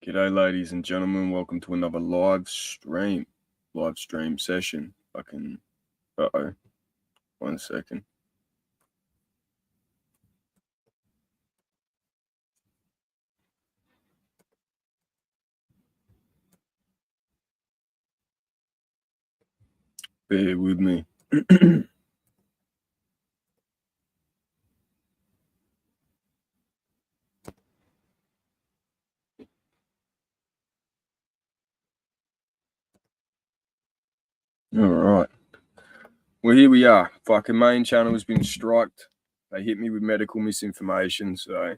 G'day, ladies and gentlemen. Welcome to another live stream session. Uh-oh. 1 second. Bear with me. All right. Well, here we are. Fucking main channel has been striked. They hit me with medical misinformation. So,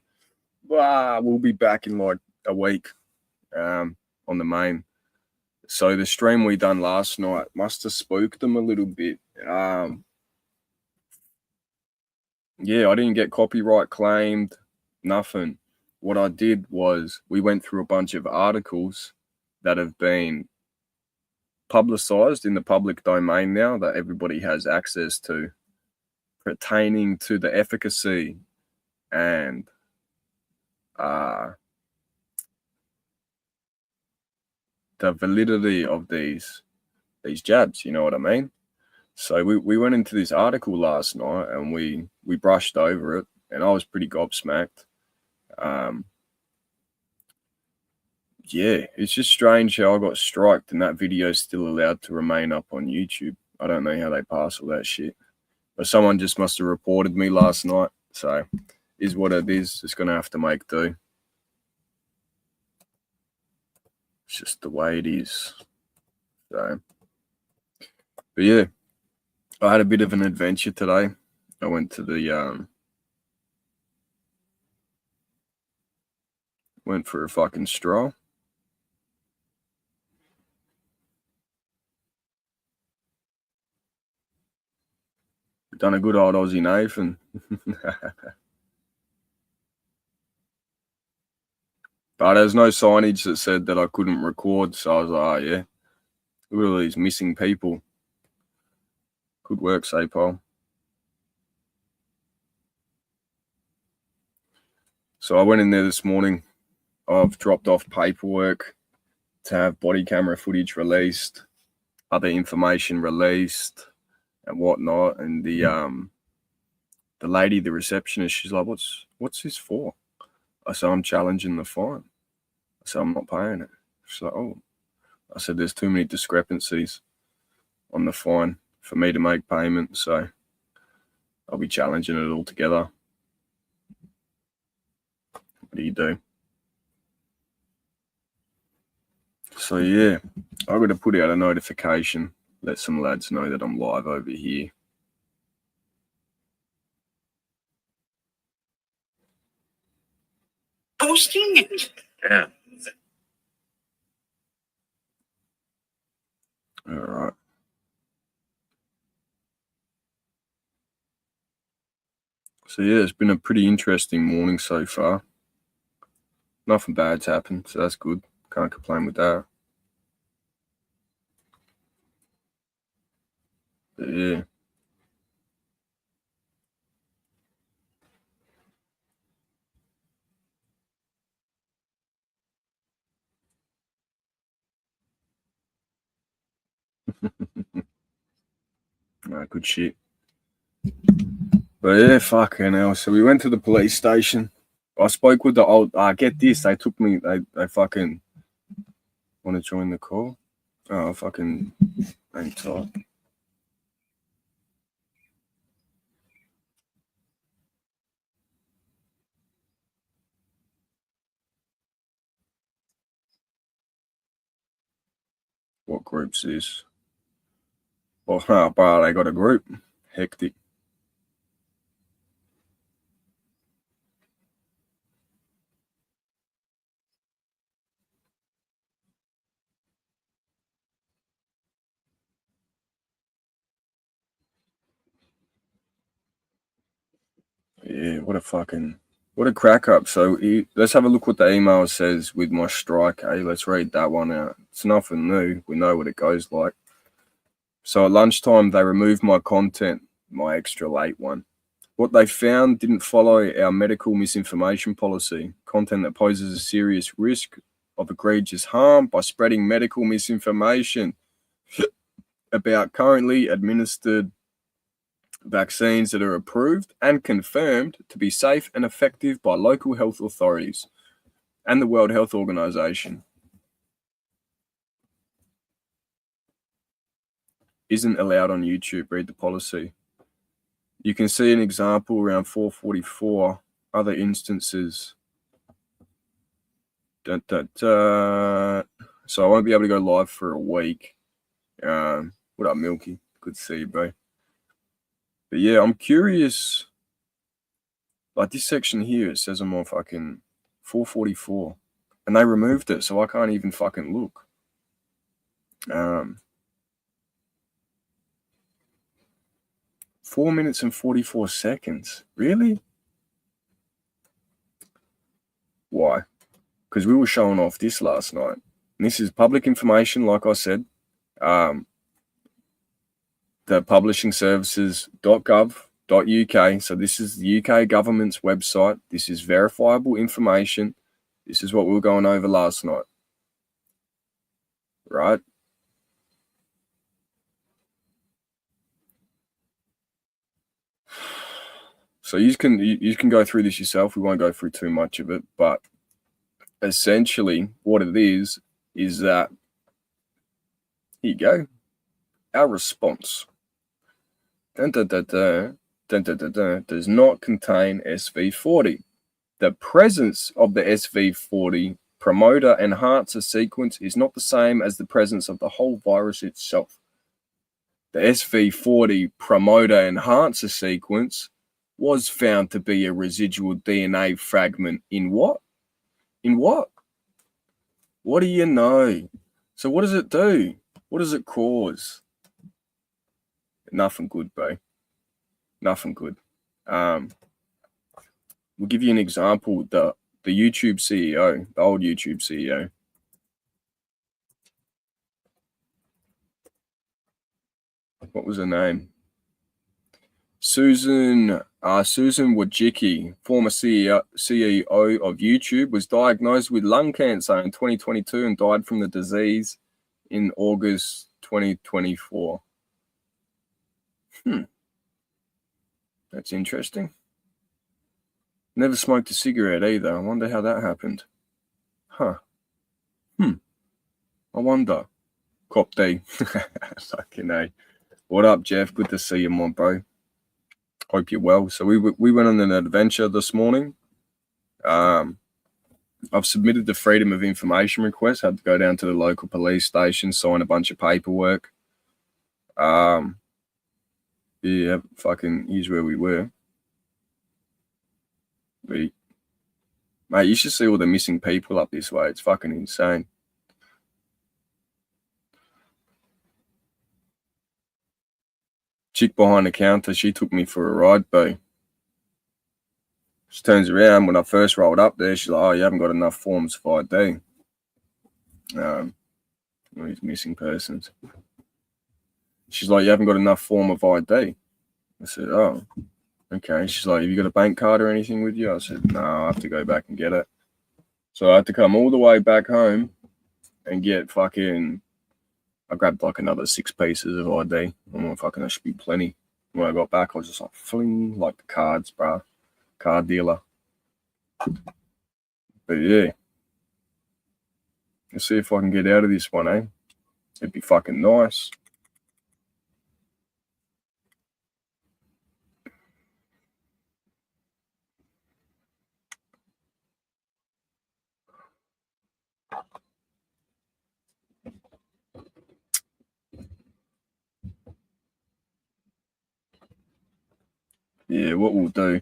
we'll be back in like a week on the main. So the stream we done last night must have spooked them a little bit. Yeah, I didn't get copyright claimed, nothing. What I did was we went through a bunch of articles that have been publicized in the public domain now that everybody has access to, pertaining to the efficacy and the validity of these jabs, you know what I mean? So we went into this article last night and we brushed over it, and I was pretty gobsmacked. Yeah, it's just strange how I got striked and that video is still allowed to remain up on YouTube. I don't know how they pass all that shit. But someone just must have reported me last night. So, is what it is. It's going to have to make do. It's just the way it is. So, but yeah, I had a bit of an adventure today. I went to the, went for a fucking stroll. Done a good old Aussie Nathan. But there's no signage that said that I couldn't record, so I was like, oh, yeah. Look at all these missing people. Good work, Sapol. So I went in there this morning. I've dropped off paperwork to have body camera footage released, other information released, and whatnot. And the lady, the receptionist, she's like, what's this for? I said, I'm challenging the fine. I said, I'm not paying it. She's like, oh. I said, there's too many discrepancies on the fine for me to make payment, so I'll be challenging it all together. What do you do? So yeah, I've got to put out a notification, let some lads know that I'm live over here. Posting it. Yeah. All right. So yeah, it's been a pretty interesting morning so far. Nothing bad's happened, so that's good. Can't complain with that. But yeah. Good shit. But yeah, fucking hell. So we went to the police station. I spoke with the old, get this, they took me, they fucking want to join the call. Oh, fucking hang tight. What group's this? Well, but they got a group. Hectic. Yeah, what a crack up. So let's have a look what the email says with my strike. Hey, let's read that one out. It's nothing new. We know what it goes like. So at lunchtime, they removed my content, my extra late one. What they found didn't follow our medical misinformation policy. Content that poses a serious risk of egregious harm by spreading medical misinformation about currently administered vaccines that are approved and confirmed to be safe and effective by local health authorities and the World Health Organization. Isn't allowed on YouTube. Read the policy. You can see an example around 444, other instances. So I won't be able to go live for a week. What up, Milky? Good to see you, bro. But yeah, I'm curious. Like this section here, it says I'm on fucking 444. And they removed it, so I can't even fucking look. 4 minutes and 44 seconds. Really? Why? Because we were showing off this last night. And this is public information, like I said. The publishingservices.gov.uk. So this is the UK government's website. This is verifiable information. This is what we were going over last night. Right? So you can go through this yourself. We won't go through too much of it, but essentially what it is that, here you go, our response does not contain SV40. The presence of the SV40 promoter enhancer sequence is not the same as the presence of the whole virus itself. The SV40 promoter enhancer sequence was found to be a residual DNA fragment in what? In what? What do you know? So what does it do? What does it cause? Nothing good, bro. Nothing good. We'll give you an example. The YouTube CEO, the old YouTube CEO. What was her name? Susan Wojcicki, former CEO of YouTube, was diagnosed with lung cancer in 2022 and died from the disease in August 2024. That's interesting. Never smoked a cigarette either. I wonder how that happened. I wonder. Cop D. Fucking A. What up, Jeff? Good to see you, my bro. Hope you're well. So we went on an adventure this morning. I've submitted the Freedom of Information request. Had to go down to the local police station, sign a bunch of paperwork. Yeah, fucking, here's where we were. Mate, you should see all the missing people up this way. It's fucking insane. Chick behind the counter, she took me for a ride, bro. She turns around. When I first rolled up there, she's like, oh, you haven't got enough forms for ID. These missing persons. She's like, you haven't got enough form of ID. I said, oh, okay. She's like, have you got a bank card or anything with you? I said, no, I have to go back and get it. So I had to come all the way back home and get fucking, I grabbed like another 6 pieces of ID. Oh, fucking, that should be plenty. When I got back, I was just like, fling, like the cards, bro. Card dealer. But yeah. Let's see if I can get out of this one, eh? It'd be fucking nice. Yeah, what we'll do.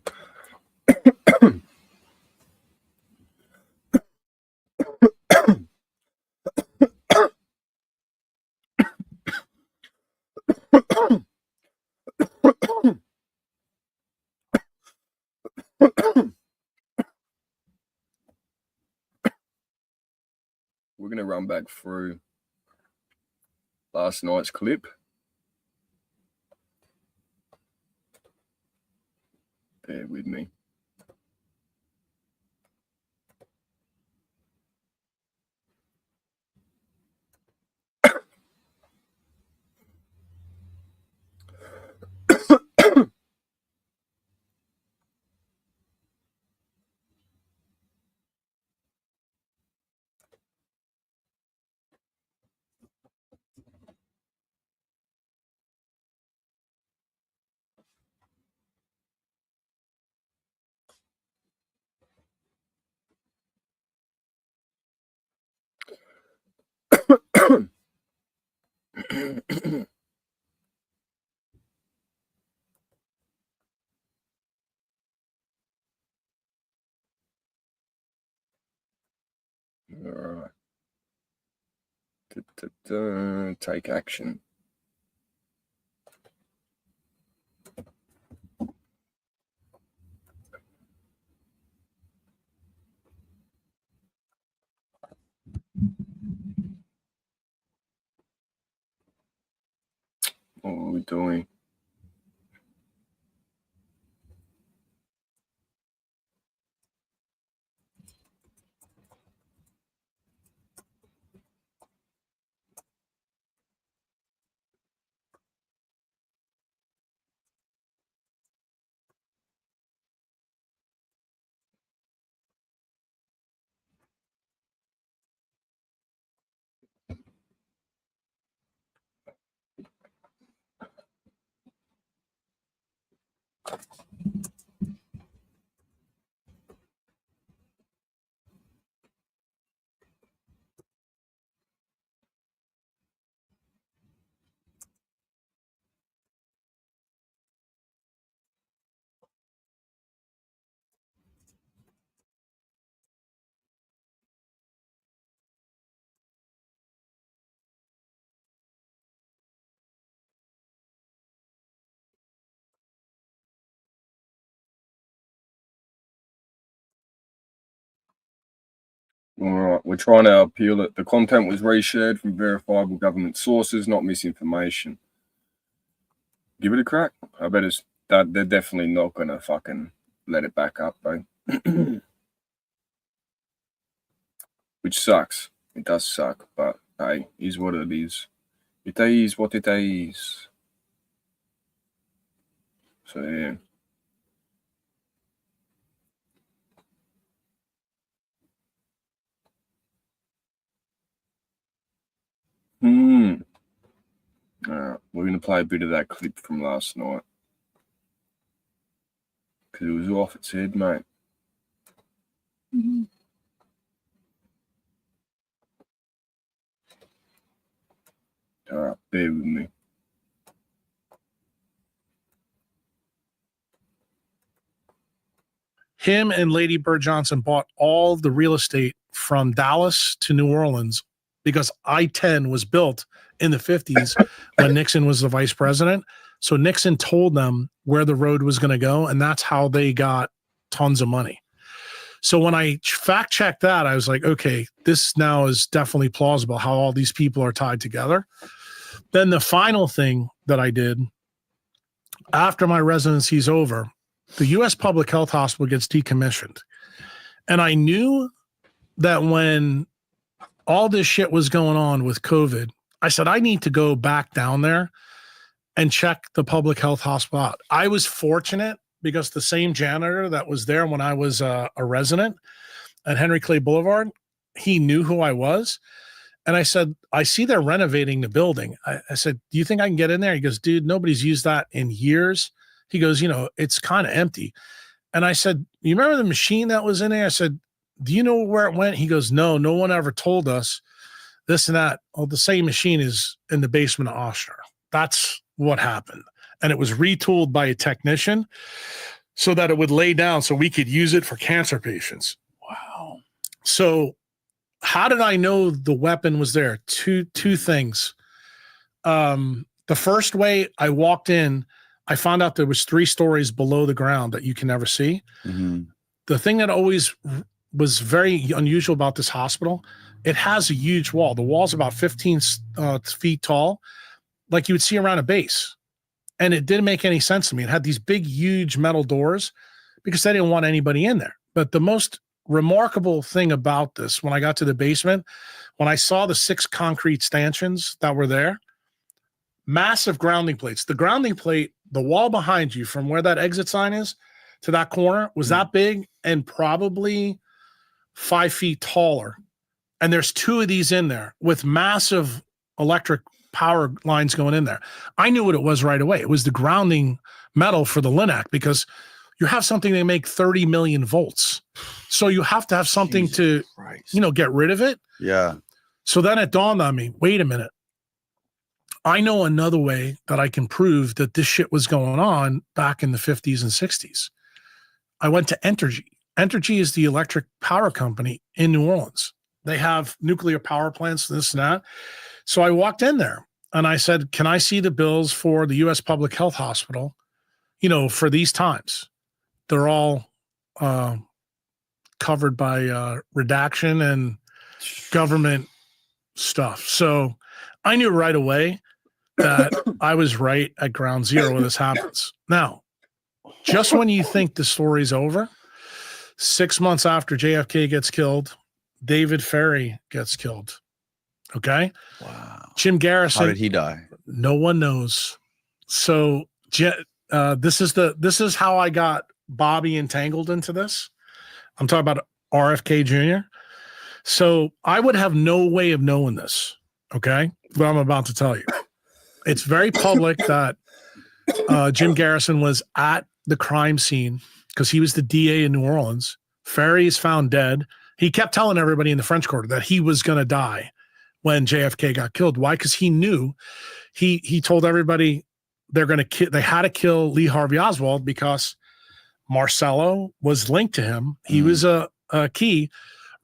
We're going to run back through last night's clip. Bear with me. All right. Take action. What are we doing? All right, we're trying to appeal it. The content was reshared from verifiable government sources, not misinformation. Give it a crack. I bet it's that they're definitely not gonna fucking let it back up, though. Which sucks. It does suck, but hey, is what it is. It is what it is. So yeah. We're gonna play a bit of that clip from last night because it was off its head, mate. All right, bear with me. Him and Lady Bird Johnson bought all the real estate from Dallas to New Orleans because I-10 was built in the 50s when Nixon was the vice president. So Nixon told them where the road was going to go, and that's how they got tons of money. So when I fact checked that, I was like, okay, this now is definitely plausible how all these people are tied together. Then the final thing that I did after my residency's over, the U.S. Public Health Hospital gets decommissioned. And I knew that when all this shit was going on with COVID, I said, I need to go back down there and check the public health hospital out. I was fortunate because the same janitor that was there when I was a resident at Henry Clay Boulevard, he knew who I was. And I said, I see they're renovating the building. I said, do you think I can get in there? He goes, dude, nobody's used that in years. He goes, you know, it's kind of empty. And I said, you remember the machine that was in there? I said, do you know where it went? He goes, no one ever told us this and that. Oh, the same machine is in the basement of Oshner. That's what happened. And it was retooled by a technician so that it would lay down so we could use it for cancer patients. Wow. So how did I know the weapon was there? Two things. The first way I walked in, I found out there was 3 stories below the ground that you can never see. Mm-hmm. The thing that always was very unusual about this hospital, it has a huge wall. The wall's about 15 feet tall, like you would see around a base. And it didn't make any sense to me. It had these big, huge metal doors because they didn't want anybody in there. But the most remarkable thing about this, when I got to the basement, when I saw the 6 concrete stanchions that were there, massive grounding plates. The grounding plate, the wall behind you from where that exit sign is to that corner was that big and probably 5 feet taller. And there's 2 of these in there with massive electric power lines going in there. I knew what it was right away. It was the grounding metal for the Linac because you have something that make 30 million volts. So you have to have something Jesus Christ. You know, get rid of it. Yeah. So then it dawned on me, wait a minute. I know another way that I can prove that this shit was going on back in the 50s and 60s. I went to Entergy. Entergy is the electric power company in New Orleans. They have nuclear power plants, this and that. So I walked in there and I said, can I see the bills for the U.S. Public Health Hospital, for these times? They're all covered by redaction and government stuff. So I knew right away that I was right at ground zero when this happens. Now, just when you think the story's over, 6 months after JFK gets killed, David Ferrie gets killed. Okay. Wow. Jim Garrison. How did he die? No one knows. So this is how I got Bobby entangled into this. I'm talking about RFK Jr. So I would have no way of knowing this. Okay. What I'm about to tell you. It's very public that Jim Garrison was at the crime scene because he was the DA in New Orleans. Ferrie is found dead. He kept telling everybody in the French Quarter that he was going to die when JFK got killed. Why? Because he knew. He told everybody they had to kill Lee Harvey Oswald because Marcello was linked to him. He was a key.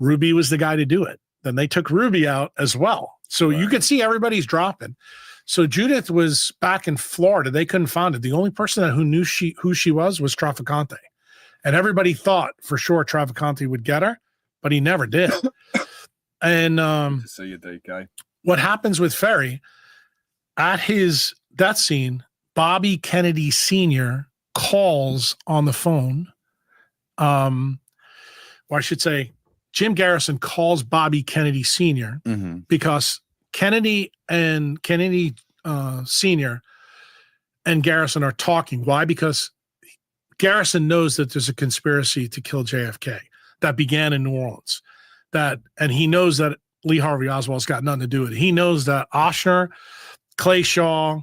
Ruby was the guy to do it. Then they took Ruby out as well. So you could see everybody's dropping. So Judith was back in Florida. They couldn't find it. The only person who knew who she was Trafficante. And everybody thought for sure Trafficante would get her, but he never did. And to see you, DK. What happens with Ferrie, at his death scene, Bobby Kennedy Sr. calls on the phone. Or I should say, Jim Garrison calls Bobby Kennedy Sr. Because Kennedy Sr. and Garrison are talking. Why? Because Garrison knows that there's a conspiracy to kill JFK that began in New Orleans. And he knows that Lee Harvey Oswald's got nothing to do with it. He knows that Ochsner, Clay Shaw,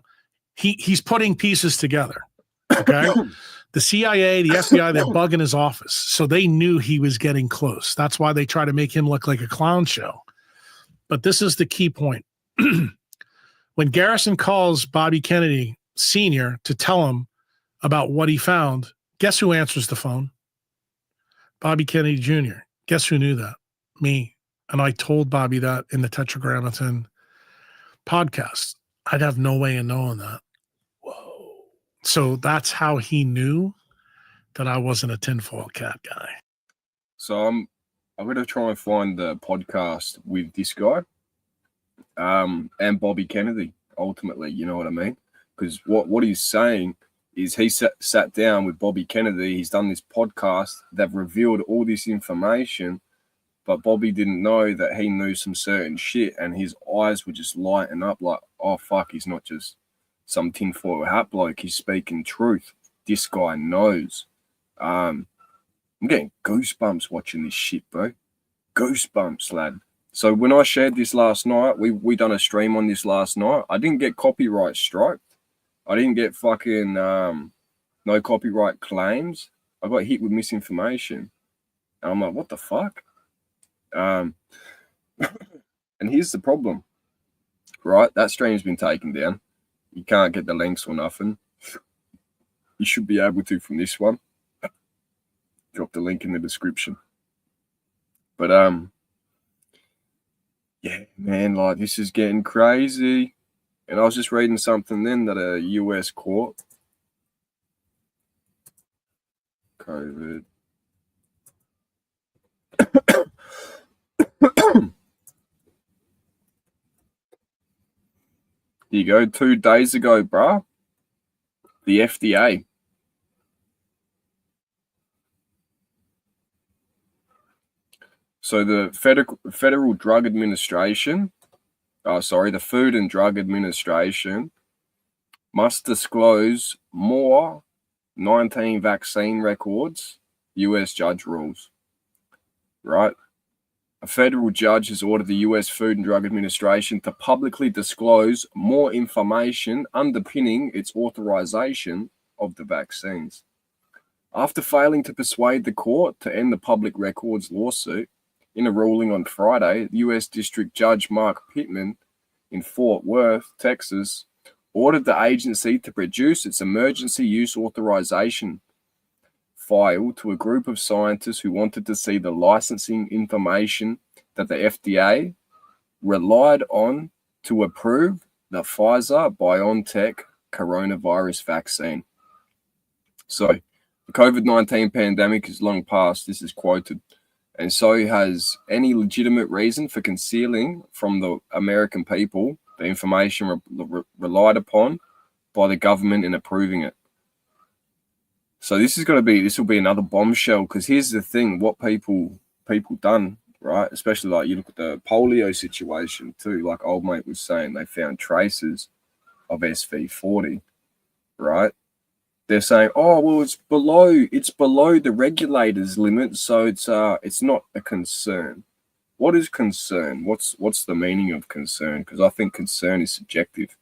he's putting pieces together. Okay. The CIA, the FBI, they're bugging his office. So they knew he was getting close. That's why they try to make him look like a clown show. But this is the key point. When Garrison calls Bobby Kennedy Sr. to tell him about what he found, guess who answers the phone? Bobby Kennedy Jr. Guess who knew that? Me. And I told Bobby that in the Tetragrammaton podcast. I'd have no way of knowing that. Whoa. So that's how he knew that I wasn't a tinfoil cat guy. So I'm going to try and find the podcast with this guy and Bobby Kennedy, ultimately, you know what I mean? Because what he's saying is he sat down with Bobby Kennedy. He's done this podcast. They've revealed all this information, but Bobby didn't know that he knew some certain shit, and his eyes were just lighting up like, oh, fuck, he's not just some tinfoil hat bloke. He's speaking truth. This guy knows. I'm getting goosebumps watching this shit, bro. Goosebumps, lad. So when I shared this last night, we done a stream on this last night. I didn't get copyright striked. I didn't get fucking no copyright claims. I got hit with misinformation. And I'm like, what the fuck? And here's the problem, right? That stream's been taken down. You can't get the links or nothing. You should be able to from this one. Drop the link in the description. But yeah, man, like this is getting crazy. And I was just reading something then that a US court, COVID. Here you go. 2 days ago, bruh. The FDA. So the Federal Drug Administration, the Food and Drug Administration must disclose more 19 vaccine records, US judge rules, right? A federal judge has ordered the US Food and Drug Administration to publicly disclose more information underpinning its authorization of the vaccines. After failing to persuade the court to end the public records lawsuit, in a ruling on Friday, US District Judge Mark Pittman in Fort Worth, Texas, ordered the agency to produce its emergency use authorization file to a group of scientists who wanted to see the licensing information that the FDA relied on to approve the Pfizer-BioNTech coronavirus vaccine. So, the COVID-19 pandemic is long past, this is quoted, and so has any legitimate reason for concealing from the American people the information relied upon by the government in approving it. So this will be another bombshell, because here's the thing, what people done, right? Especially like you look at the polio situation too, like old mate was saying, they found traces of SV40, right? They're saying, oh, well, it's below the regulator's limit, so it's not a concern. What is concern? What's the meaning of concern? Because I think concern is subjective,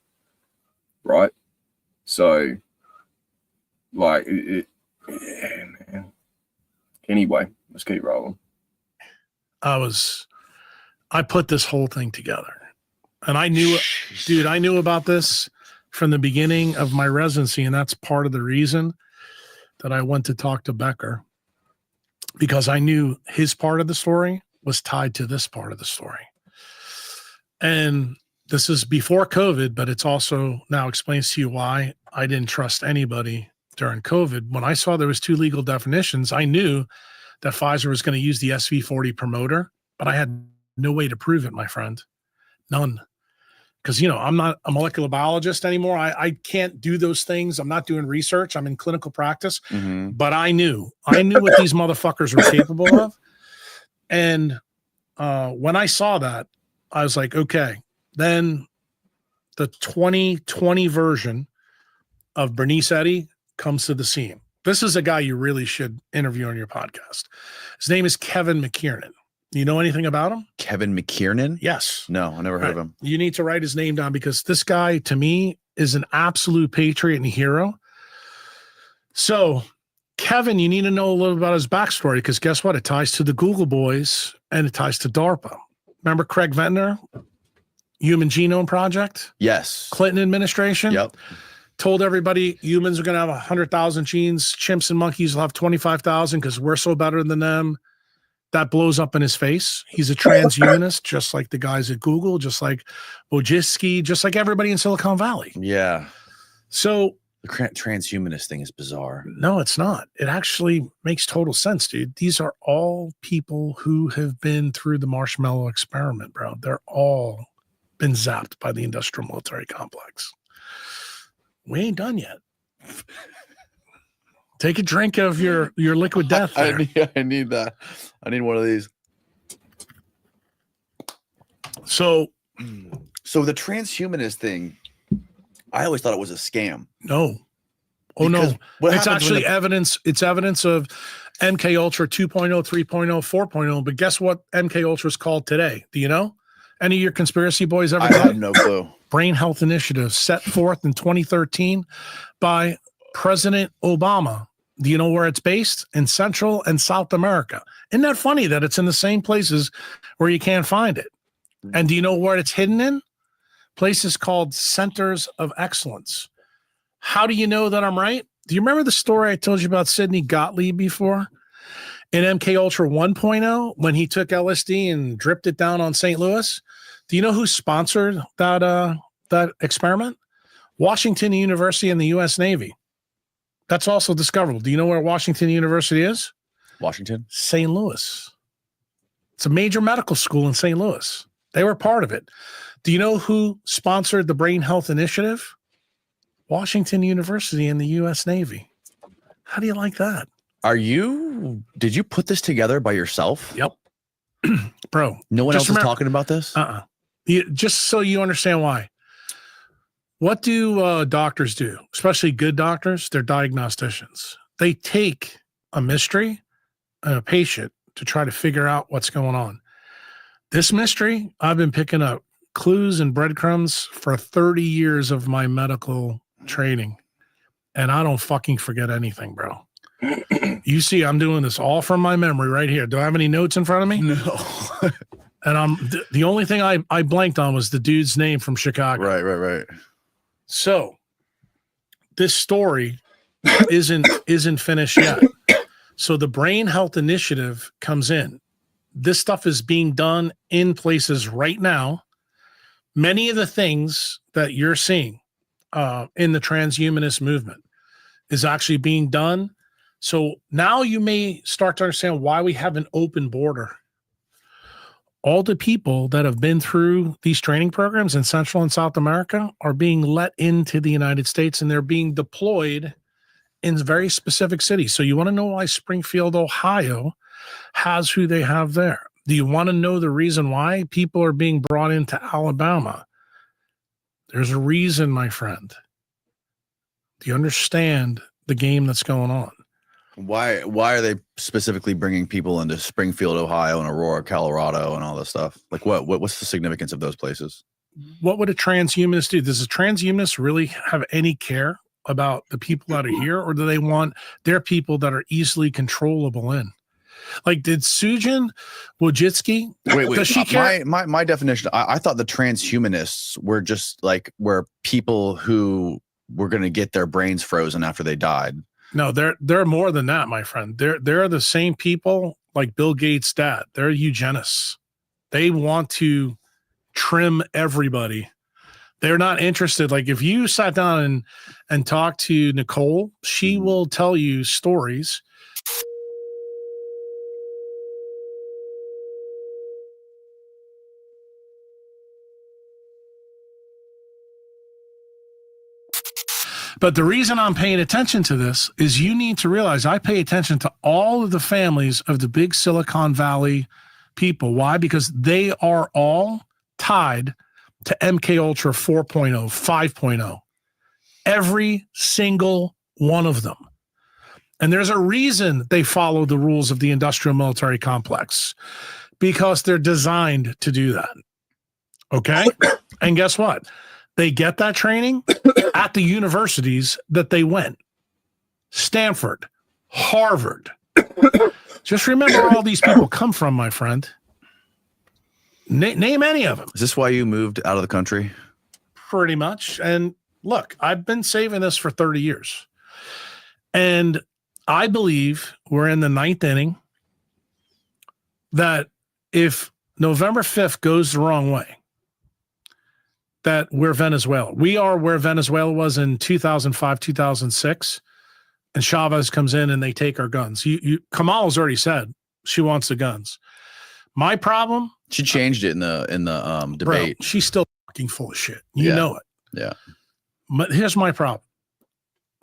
right? So, like, yeah, man. Anyway, let's keep rolling. I put this whole thing together, and I knew about this from the beginning of my residency, and that's part of the reason that I went to talk to Becker, because I knew his part of the story was tied to this part of the story. And this is before COVID, but it's also now explains to you why I didn't trust anybody during COVID. When I saw there was two legal definitions, I knew that Pfizer was going to use the SV40 promoter, but I had no way to prove it, my friend. None. Because, I'm not a molecular biologist anymore. I can't do those things. I'm not doing research. I'm in clinical practice. Mm-hmm. But I knew what these motherfuckers were capable of. And when I saw that, I was like, okay. Then the 2020 version of Bernice Eddy comes to the scene. This is a guy you really should interview on your podcast. His name is Kevin McKiernan. You know anything about him? Kevin McKiernan? Yes. No, I never heard of him. You need to write his name down, because this guy, to me, is an absolute patriot and hero. So, Kevin, you need to know a little about his backstory, because guess what? It ties to the Google boys and it ties to DARPA. Remember Craig Ventnor? Human Genome Project? Yes. Clinton administration? Yep. Told everybody humans are going to have 100,000 genes. Chimps and monkeys will have 25,000 because we're so better than them. That blows up in his face. He's a transhumanist, just like the guys at Google, just like Wojcicki, just like everybody in Silicon Valley. Yeah. So the transhumanist thing is bizarre. No, it's not. It actually makes total sense, dude. These are all people who have been through the marshmallow experiment, bro. They're all been zapped by the industrial military complex. We ain't done yet. Take a drink of your liquid death. I need that. I need one of these. So the transhumanist thing, I always thought it was a scam. No. Oh, because no. It's actually evidence. It's evidence of MK Ultra 2.0, 3.0, 4.0. But guess what MK Ultra is called today? Do you know? Any of your conspiracy boys ever? I have no clue. Brain Health Initiative, set forth in 2013 by President Obama. Do you know where it's based? In Central and South America. Isn't that funny that it's in the same places where you can't find it? And do you know where it's hidden in? Places called centers of excellence. How do you know that I'm right? Do you remember the story I told you about Sidney Gottlieb before? In MK Ultra 1.0, when he took LSD and dripped it down on St. Louis? Do you know who sponsored that experiment? Washington University and the U.S. Navy. That's also discoverable. Do you know where Washington University is? Washington? St. Louis. It's a major medical school in St. Louis. They were part of it. Do you know who sponsored the Brain Health Initiative? Washington University and the U.S. Navy. How do you like that? Did you put this together by yourself? Yep. Bro. No one else is talking about this? Just so you understand why. What do doctors do? Especially good doctors, they're diagnosticians. They take a mystery and a patient to try to figure out what's going on. This mystery, I've been picking up clues and breadcrumbs for 30 years of my medical training. And I don't fucking forget anything, bro. You see, I'm doing this all from my memory right here. Do I have any notes in front of me? No. And the only thing I blanked on was the dude's name from Chicago. Right. So this story isn't finished yet. So the Brain Health Initiative comes in. This stuff is being done in places right now. Many of the things that you're seeing in the transhumanist movement is actually being done. So now you may start to understand why we have an open border. All the people that have been through these training programs in Central and South America are being let into the United States, and they're being deployed in very specific cities. So you want to know why Springfield, Ohio has who they have there? Do you want to know the reason why people are being brought into Alabama? There's a reason, my friend. Do you understand the game that's going on? Why are they specifically bringing people into Springfield, Ohio, and Aurora, Colorado, and all this stuff? Like, what's the significance of those places? What would a transhumanist do? Does a transhumanist really have any care about the people that are here, or do they want their people that are easily controllable in? Like, did Sujin Wojcicki? Wait. Does she care? My definition. I thought the transhumanists were just like people who were going to get their brains frozen after they died. No, they're more than that, my friend. They're the same people like Bill Gates' dad. They're eugenists. They want to trim everybody. They're not interested. Like, if you sat down and talked to Nicole, she will tell you stories. But the reason I'm paying attention to this is you need to realize I pay attention to all of the families of the big Silicon Valley people. Why? Because they are all tied to MK Ultra 4.0, 5.0. Every single one of them. And there's a reason they follow the rules of the industrial military complex, because they're designed to do that. Okay? And guess what? They get that training at the universities that they went. Stanford, Harvard. Just remember where all these people come from, my friend. Name any of them. Is this why you moved out of the country? Pretty much. And look, I've been saving this for 30 years. And I believe we're in the ninth inning, that if November 5th goes the wrong way, that we're Venezuela. We are where Venezuela was in 2005, 2006, and Chavez comes in and they take our guns. Kamala's already said she wants the guns. My problem. She changed it in the debate. Bro, she's still fucking full of shit. You know it. Yeah. But here's my problem.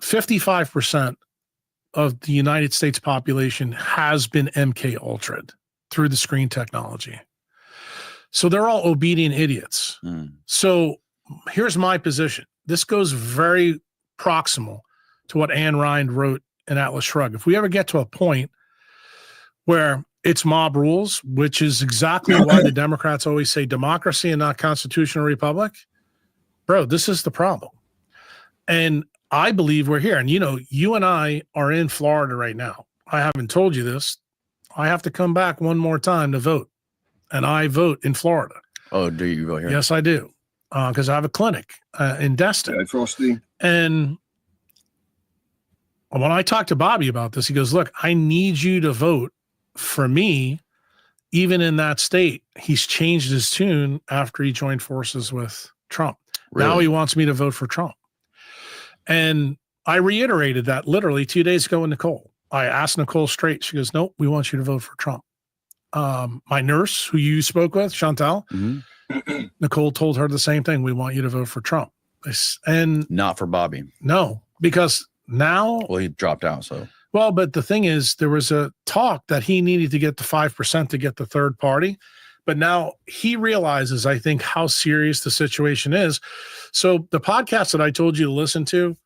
55% of the United States population has been MK Ultra'd through the screen technology. So they're all obedient idiots. So here's my position. This goes very proximal to what Ayn Rand wrote in Atlas Shrugged. If we ever get to a point where it's mob rules, which is exactly why the Democrats always say democracy and not constitutional republic, bro, this is the problem. And I believe we're here. And, you and I are in Florida right now. I haven't told you this. I have to come back one more time to vote. And I vote in Florida. Oh, do you vote here? Yes, I do. Because I have a clinic in Destin. Yeah, Frosty. And when I talked to Bobby about this, he goes, look, I need you to vote for me, even in that state. He's changed his tune after he joined forces with Trump. Really? Now he wants me to vote for Trump. And I reiterated that literally 2 days ago with Nicole. I asked Nicole straight. She goes, nope, we want you to vote for Trump. My nurse, who you spoke with, Chantal, Nicole told her the same thing. We want you to vote for Trump. And not for Bobby. No, because now. Well, he dropped out. So. Well, but the thing is, there was a talk that he needed to get the 5% to get the third party. But now he realizes, I think, how serious the situation is. So the podcast that I told you to listen to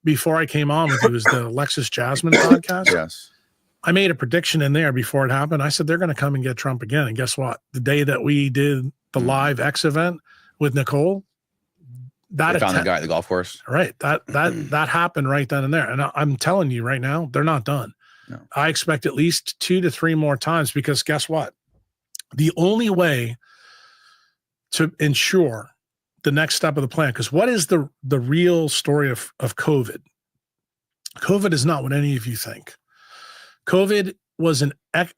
before I came on with you was the Alexis Jasmine podcast. Yes. I made a prediction in there before it happened. I said, they're going to come and get Trump again. And guess what? The day that we did the live X event with Nicole, they found the guy at the golf course. Right. That happened right then and there. And I'm telling you right now, they're not done. No. I expect at least 2 to 3 more times, because guess what? The only way to ensure the next step of the plan, because what is the real story of COVID? COVID is not what any of you think. COVID was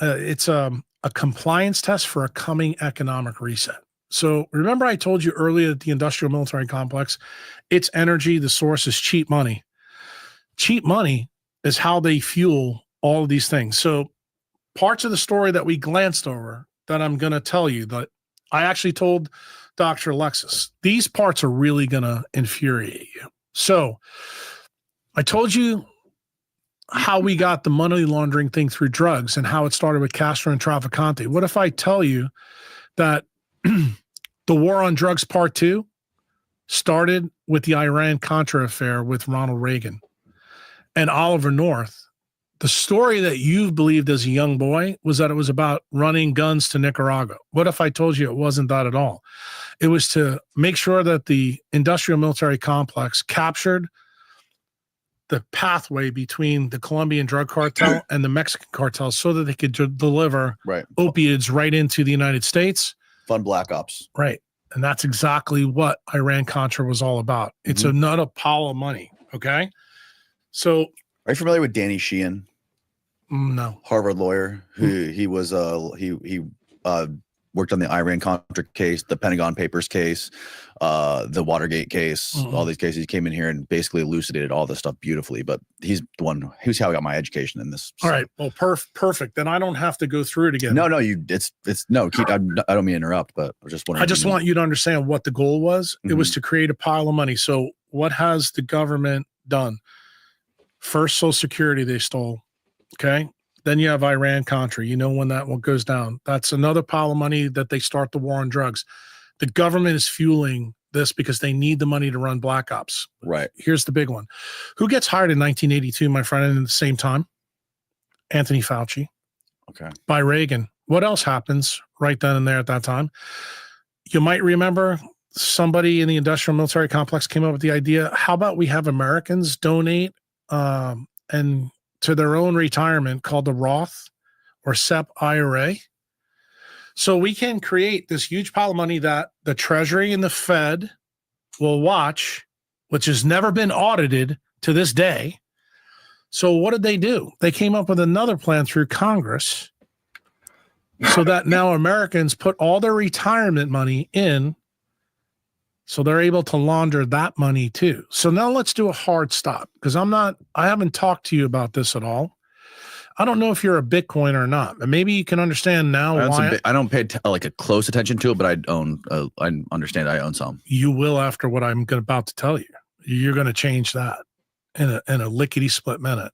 it's a compliance test for a coming economic reset. So remember I told you earlier that the industrial military complex, its energy, the source is cheap money. Cheap money is how they fuel all of these things. So parts of the story that we glanced over that I'm going to tell you that I actually told Dr. Alexis, these parts are really going to infuriate you. So I told you how we got the money laundering thing through drugs and how it started with Castro and Trafficante. What if I tell you that the war on drugs part 2 started with the Iran-Contra affair with Ronald Reagan and Oliver North? The story that you believed as a young boy was that it was about running guns to Nicaragua. What if I told you it wasn't that at all? It was to make sure that the industrial military complex captured the pathway between the Colombian drug cartel and the Mexican cartel so that they could deliver opiates right into the United States. Fun black ops. Right. And that's exactly what Iran-Contra was all about. It's another pile of money. Okay. So are you familiar with Danny Sheehan? No. Harvard lawyer who he was he worked on the Iran-Contra case, the Pentagon Papers case, the Watergate case, all these cases. He came in here and basically elucidated all this stuff beautifully. But he's how I got my education in this. All right. Well, perfect. Then I don't have to go through it again. No, it's no. I don't mean to interrupt, but I just wondering. I just want you to understand what the goal was. It was to create a pile of money. So what has the government done? First, Social Security they stole. Okay. Then you have Iran-Contra. You know when that one goes down. That's another pile of money that they start the war on drugs. The government is fueling this because they need the money to run black ops. Right. Here's the big one. Who gets hired in 1982, my friend, and at the same time? Anthony Fauci. Okay. By Reagan. What else happens right then and there at that time? You might remember somebody in the industrial military complex came up with the idea, how about we have Americans donate and to their own retirement called the Roth or SEP IRA. So we can create this huge pile of money that the Treasury and the Fed will watch, which has never been audited to this day. So what did they do? They came up with another plan through Congress so that now Americans put all their retirement money in, so they're able to launder that money too. So now let's do a hard stop because I haven't talked to you about this at all. I don't know if you're a Bitcoiner or not, but maybe you can understand now why. I don't pay a close attention to it, but I understand I own some. You will after what I'm about to tell you. You're going to change that in a lickety split minute.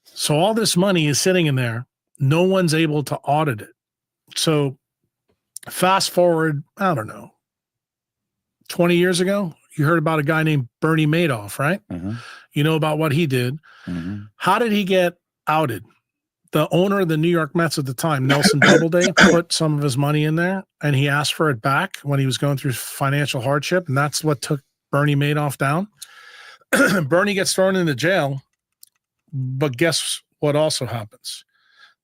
So all this money is sitting in there. No one's able to audit it. So fast forward, I don't know, 20 years ago, you heard about a guy named Bernie Madoff, right? You know about what he did. How did he get outed? The owner of the New York Mets at the time, Nelson Doubleday, put some of his money in there and he asked for it back when he was going through financial hardship. And that's what took Bernie Madoff down. Bernie gets thrown into jail. But guess what also happens?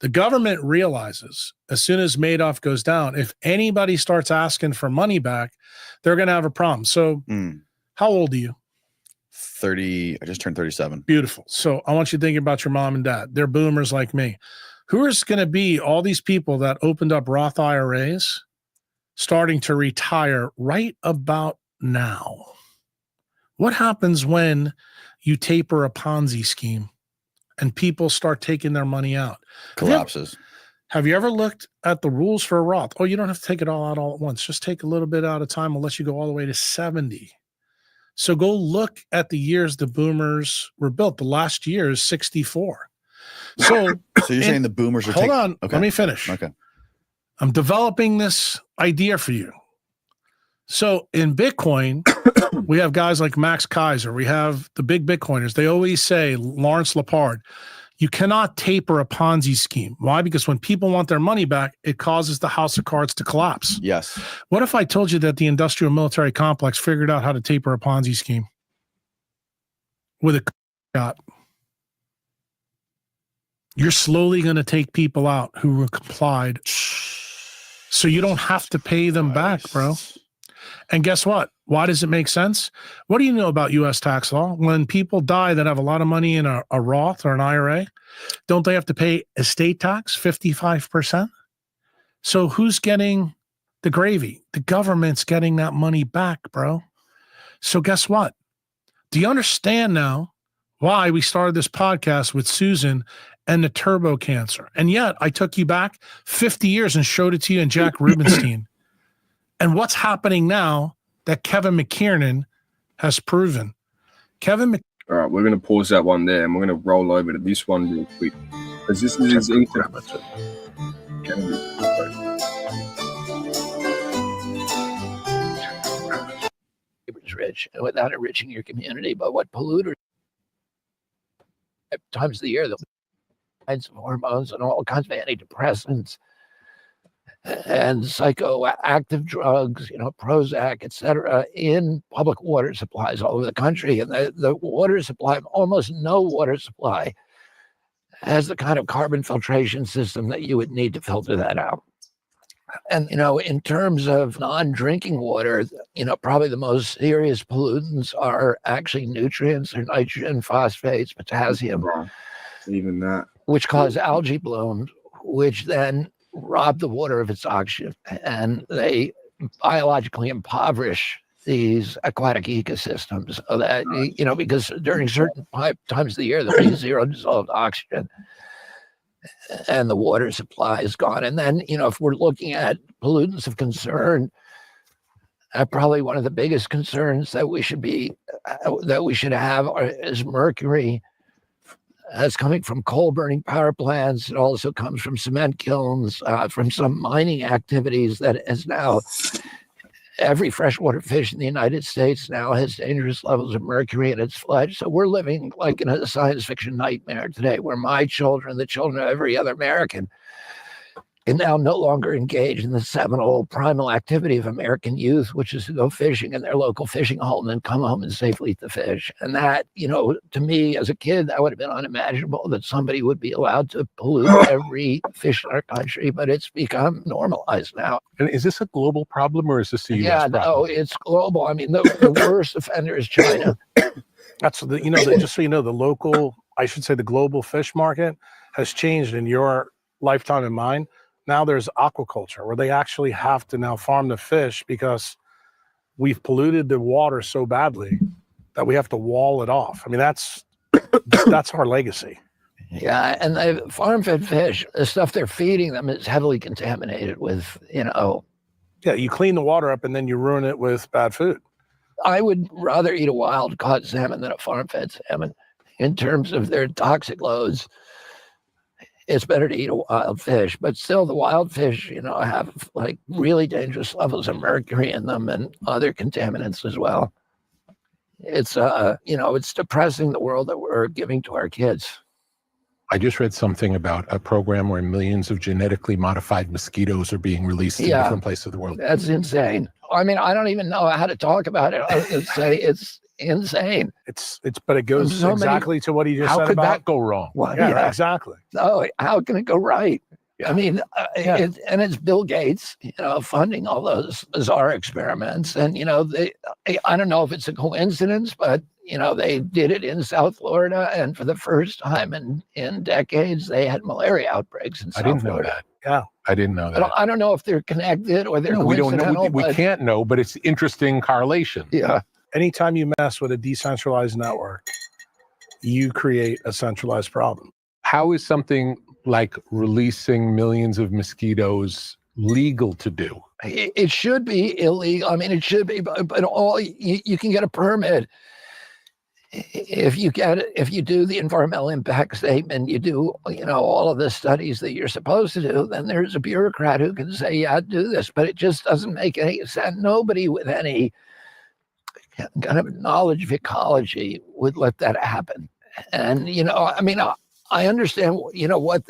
The government realizes as soon as Madoff goes down, if anybody starts asking for money back, they're going to have a problem. So how old are you? 30. I just turned 37. Beautiful. So I want you to think about your mom and dad. They're boomers like me. Who is going to be all these people that opened up Roth IRAs starting to retire right about now? What happens when you taper a Ponzi scheme and people start taking their money out? Collapses. Have you ever looked at the rules for a Roth? Oh, you don't have to take it all out all at once. Just take a little bit at a time. I'll let you go all the way to 70. So go look at the years the boomers were built. The last year is 64. So you're saying the boomers are hold on. Okay. Let me finish. Okay. I'm developing this idea for you. So in Bitcoin, we have guys like Max Kaiser. We have the big Bitcoiners. They always say, Lawrence Lepard, you cannot taper a Ponzi scheme. Why? Because when people want their money back, it causes the house of cards to collapse. Yes. What if I told you that the industrial military complex figured out how to taper a Ponzi scheme with a shot? You're slowly going to take people out who were complied, so you don't have to pay them back, bro. And guess what? Why does it make sense? What do you know about U.S. tax law? When people die that have a lot of money in a Roth or an IRA, don't they have to pay estate tax, 55%? So who's getting the gravy? The government's getting that money back, bro. So guess what? Do you understand now why we started this podcast with Susan and the turbo cancer? And yet I took you back 50 years and showed it to you and Jack Rubenstein. And what's happening now that Kevin McKiernan has proven? All right, we're going to pause that one there, and we're going to roll over to this one real quick, because this is his Rich without enriching your community. But what polluters at times of the year, the kinds of hormones and all kinds of antidepressants and psychoactive drugs, Prozac, etc., in public water supplies all over the country. And the water supply, almost no water supply, has the kind of carbon filtration system that you would need to filter that out. And, in terms of non-drinking water, probably the most serious pollutants are actually nutrients, or nitrogen, phosphates, potassium. Even that. Which cause algae blooms, which then rob the water of its oxygen. And they biologically impoverish these aquatic ecosystems. So that, because during certain times of the year, there'll be zero dissolved oxygen, and the water supply is gone. And then, if we're looking at pollutants of concern, probably one of the biggest concerns that we should have is mercury. That's coming from coal burning power plants. It also comes from cement kilns, from some mining activities that is now, every freshwater fish in the United States now has dangerous levels of mercury in its flesh. So we're living like in a science fiction nightmare today, where my children, the children of every other American, can now no longer engage in the seminal primal activity of American youth, which is to go fishing in their local fishing hole and then come home and safely eat the fish. And that, to me as a kid, that would have been unimaginable, that somebody would be allowed to pollute every fish in our country, but it's become normalized now. And is this a global problem, or is this a U.S. problem? No, it's global. I mean, the worst offender is China. That's just so you know, the global fish market has changed in your lifetime and mine. Now there's aquaculture, where they actually have to now farm the fish because we've polluted the water so badly that we have to wall it off. I mean, that's our legacy. Yeah, and the farm-fed fish, the stuff they're feeding them is heavily contaminated with, Yeah, you clean the water up and then you ruin it with bad food. I would rather eat a wild-caught salmon than a farm-fed salmon. In terms of their toxic loads, it's better to eat a wild fish, but still the wild fish, have like really dangerous levels of mercury in them and other contaminants as well. It's, it's depressing, the world that we're giving to our kids. I just read something about a program where millions of genetically modified mosquitoes are being released in different places of the world. That's insane. I mean, I don't even know how to talk about it. I was going to say it's insane. But it goes exactly to what he just said. How could that go wrong? Well, yeah, exactly. Oh, how can it go right? Yeah. I mean, it's Bill Gates, funding all those bizarre experiments. And, I don't know if it's a coincidence, but, they did it in South Florida. And for the first time in decades, they had malaria outbreaks in South Florida. I didn't know that. Yeah. I didn't know that. I don't know if they're connected or they're we coincidental. don't know. We can't know, but it's interesting correlation. Yeah. Anytime you mess with a decentralized network, you create a centralized problem. How is something like releasing millions of mosquitoes legal to do? It should be illegal. I mean, it should be, but all you can get a permit if you do the environmental impact statement, you do all of the studies that you're supposed to do. Then there's a bureaucrat who can say, yeah, do this, but it just doesn't make any sense. Nobody with any kind of knowledge of ecology would let that happen. And I mean, I understand what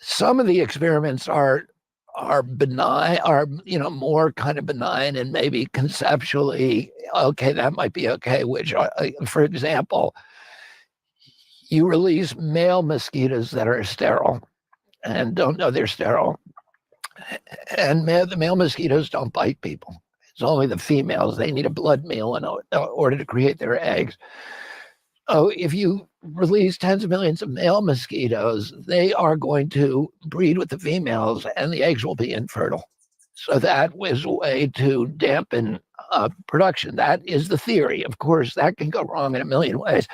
some of the experiments are benign, are more kind of benign, and maybe conceptually okay, that might be okay, which for example, you release male mosquitoes that are sterile and don't know they're sterile. And the male mosquitoes don't bite people. It's only the females. They need a blood meal in order to create their eggs. Oh, if you release tens of millions of male mosquitoes, they are going to breed with the females and the eggs will be infertile. So that was a way to dampen production. That is the theory. Of course, that can go wrong in a million ways.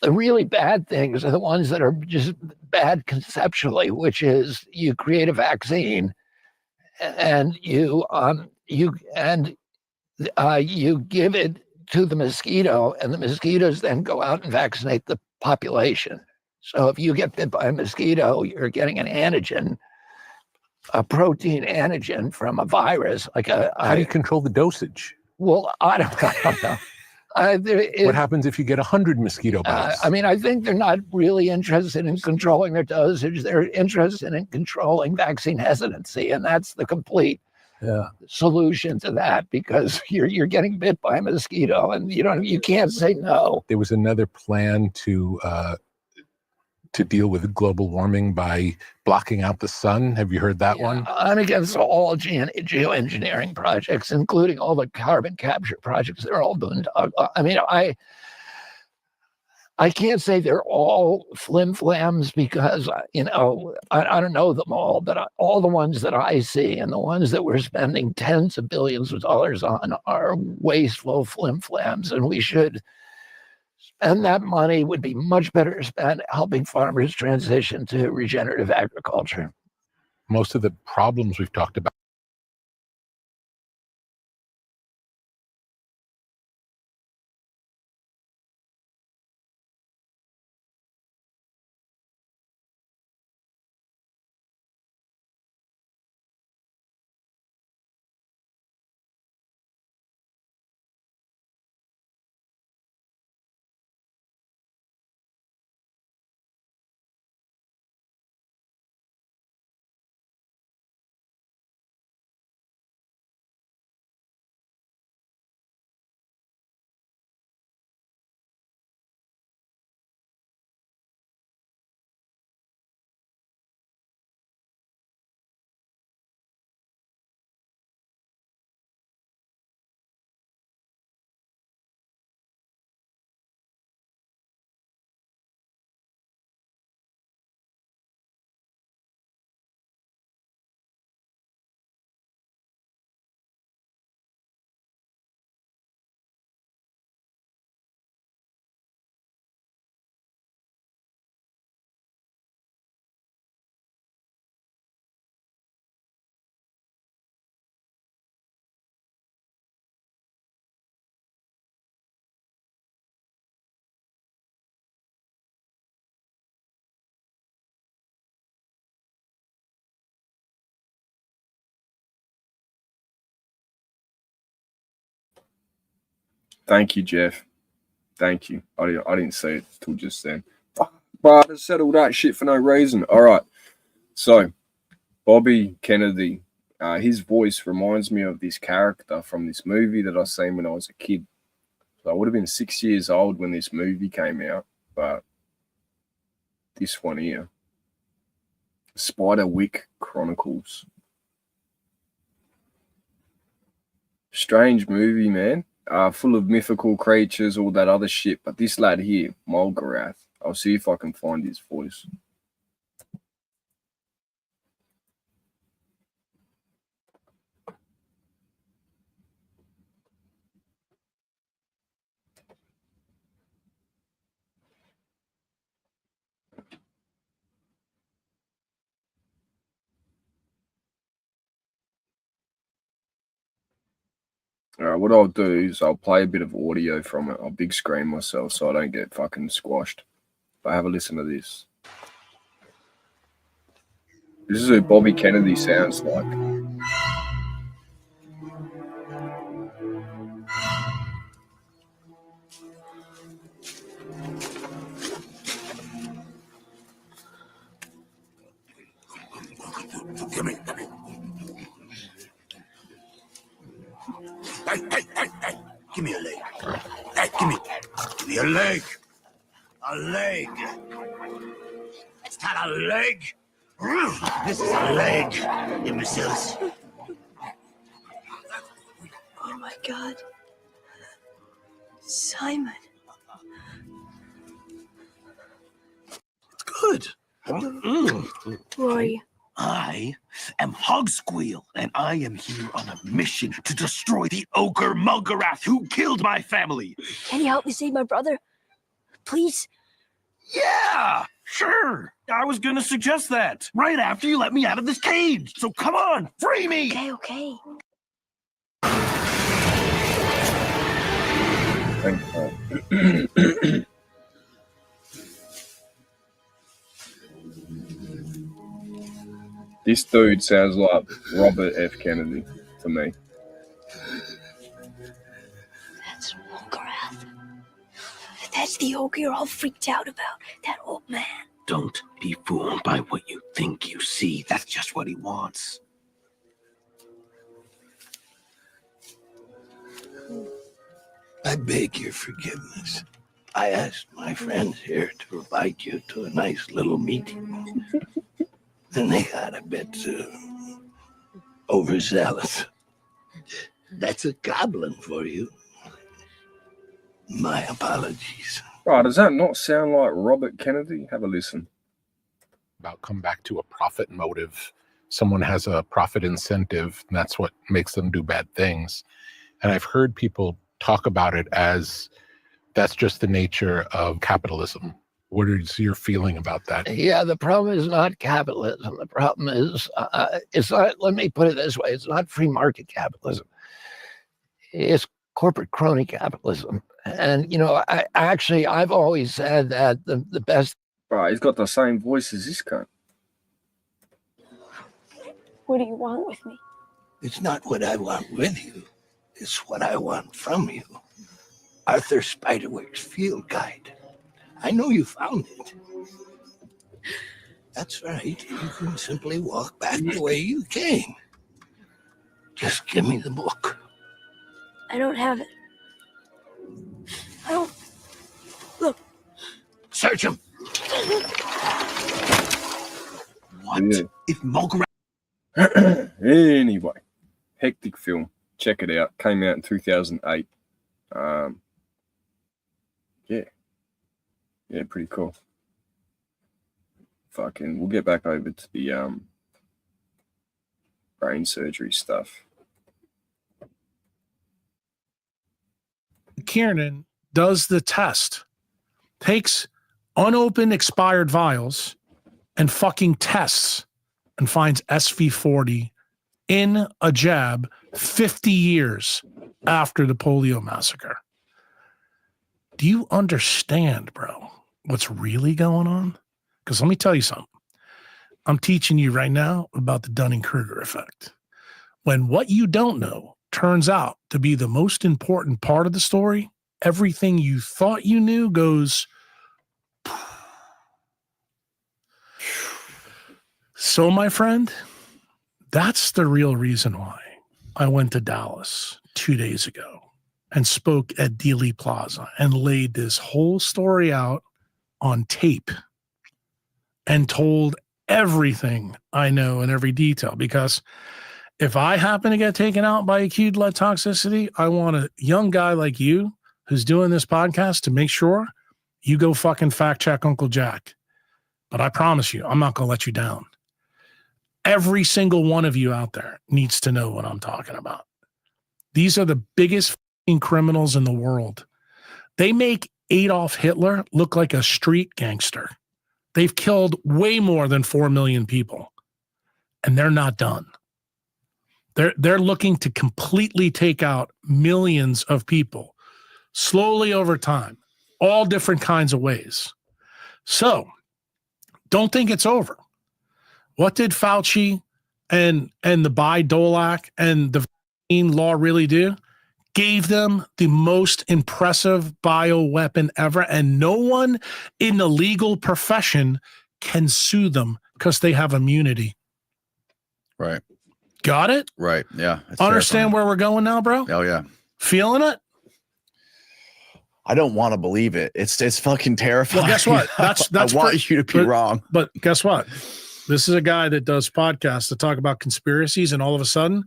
The really bad things are the ones that are just bad conceptually, which is you create a vaccine and you give it to the mosquito, and the mosquitoes then go out and vaccinate the population. So if you get bit by a mosquito, you're getting an antigen, a protein antigen from a virus. How do you control the dosage? Well, I don't know. What happens if you get 100 mosquito bites? I think they're not really interested in controlling their dosage. They're interested in controlling vaccine hesitancy, and that's the complete solution to that, because you're getting bit by a mosquito, and you can't say no. There was another plan to deal with global warming by blocking out the sun. Have you heard that one? I'm against all geoengineering projects, including all the carbon capture projects. They're all boondoggle. I can't say they're all flim-flams because, I don't know them all, but all the ones that I see and the ones that we're spending tens of billions of dollars on are wasteful flim-flams, and we should spend that money. Would be much better spent helping farmers transition to regenerative agriculture. Most of the problems we've talked about Thank you, Jeff. Thank you. I didn't say it till just then. But I said all that shit for no reason. All right. So, Bobby Kennedy, his voice reminds me of this character from this movie that I seen when I was a kid. So I would have been 6 years old when this movie came out, but this one here, Spiderwick Chronicles. Strange movie, man. Full of mythical creatures, all that other shit. But this lad here, Mulgarath, I'll see if I can find his voice. All right, what I'll do is I'll play a bit of audio from it. I'll big screen myself so I don't get fucking squashed. But have a listen to this. This is who Bobby Kennedy sounds like. Come here. Hey, give me a leg. Hey, give me a leg. A a leg. It's not a leg. This is a leg, imbeciles. Oh my God. Simon. It's good. Who are you? I am Hogsqueal, and I am here on a mission to destroy the ogre Mulgarath who killed my family. Can you help me save my brother? Please? Yeah, sure. I was gonna suggest that right after you let me out of this cage. So come on, free me. Okay. Thank you. This dude sounds like Robert F. Kennedy to me. That's Mulgarath. That's the ogre you're all freaked out about. That old man. Don't be fooled by what you think you see. That's just what he wants. I beg your forgiveness. I asked my friends here to invite you to a nice little meeting. And they got a bit overzealous. That's a goblin for you. My apologies. Right, does that not sound like Robert Kennedy? Have a listen. About come back to a profit motive. Someone has a profit incentive, and that's what makes them do bad things. And I've heard people talk about it as that's just the nature of capitalism. What is your feeling about that? Yeah, the problem is not capitalism. The problem is, it's not, let me put it this way, it's not free market capitalism. It's corporate crony capitalism. And, I've always said that the best. Right, he's got the same voice as this guy. What do you want with me? It's not what I want with you. It's what I want from you. Arthur Spiderwick's field guide. I know you found it. That's right. You can simply walk back the way you came. Just give me the book. I don't have it. I don't. Look. Search him. What Yeah. if Mulgarath? Anyway, hectic film. Check it out. Came out in 2008. Yeah, pretty cool. We'll get back over to the brain surgery stuff. Kiernan does the test, takes unopened expired vials and fucking tests and finds SV40 in a jab 50 years after the polio massacre. Do you understand, bro, what's really going on? Because let me tell you something. I'm teaching you right now about the Dunning-Kruger effect. When what you don't know turns out to be the most important part of the story, everything you thought you knew goes. So, my friend, that's the real reason why I went to Dallas 2 days ago and spoke at Dealey Plaza and laid this whole story out on tape and told everything I know in every detail. Because if I happen to get taken out by acute lead toxicity, I want a young guy like you who's doing this podcast to make sure you go fucking fact check Uncle Jack. But I promise you, I'm not going to let you down. Every single one of you out there needs to know what I'm talking about. These are the biggest criminals in the world. They make Adolf Hitler look like a street gangster. They've killed way more than 4 million people, and they're not done. They're looking to completely take out millions of people slowly over time, all different kinds of ways. So don't think it's over. What did Fauci and the Bi-Dolac and the vaccine law really do? Gave them the most impressive bioweapon ever, and no one in the legal profession can sue them because they have immunity. Right. Got it? Right. Yeah. It's Understand terrifying. where we're going now, bro? Oh, yeah. Feeling it? I don't want to believe it. It's fucking terrifying. Well, guess what? That's I want you to be wrong. But guess what? This is a guy that does podcasts to talk about conspiracies, and all of a sudden,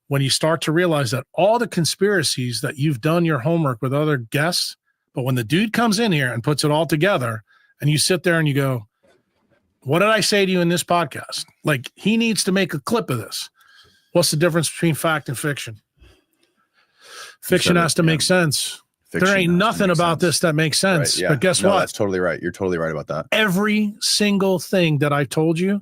when you start to realize that all the conspiracies that you've done your homework with other guests, but when the dude comes in here and puts it all together, and you sit there and you go, what did I say to you in this podcast? Like, he needs to make a clip of this. What's the difference between fact and fiction? Fiction has to make sense. There ain't nothing about this that makes sense. Right, yeah. But guess what? That's totally right. You're totally right about that. Every single thing that I told you,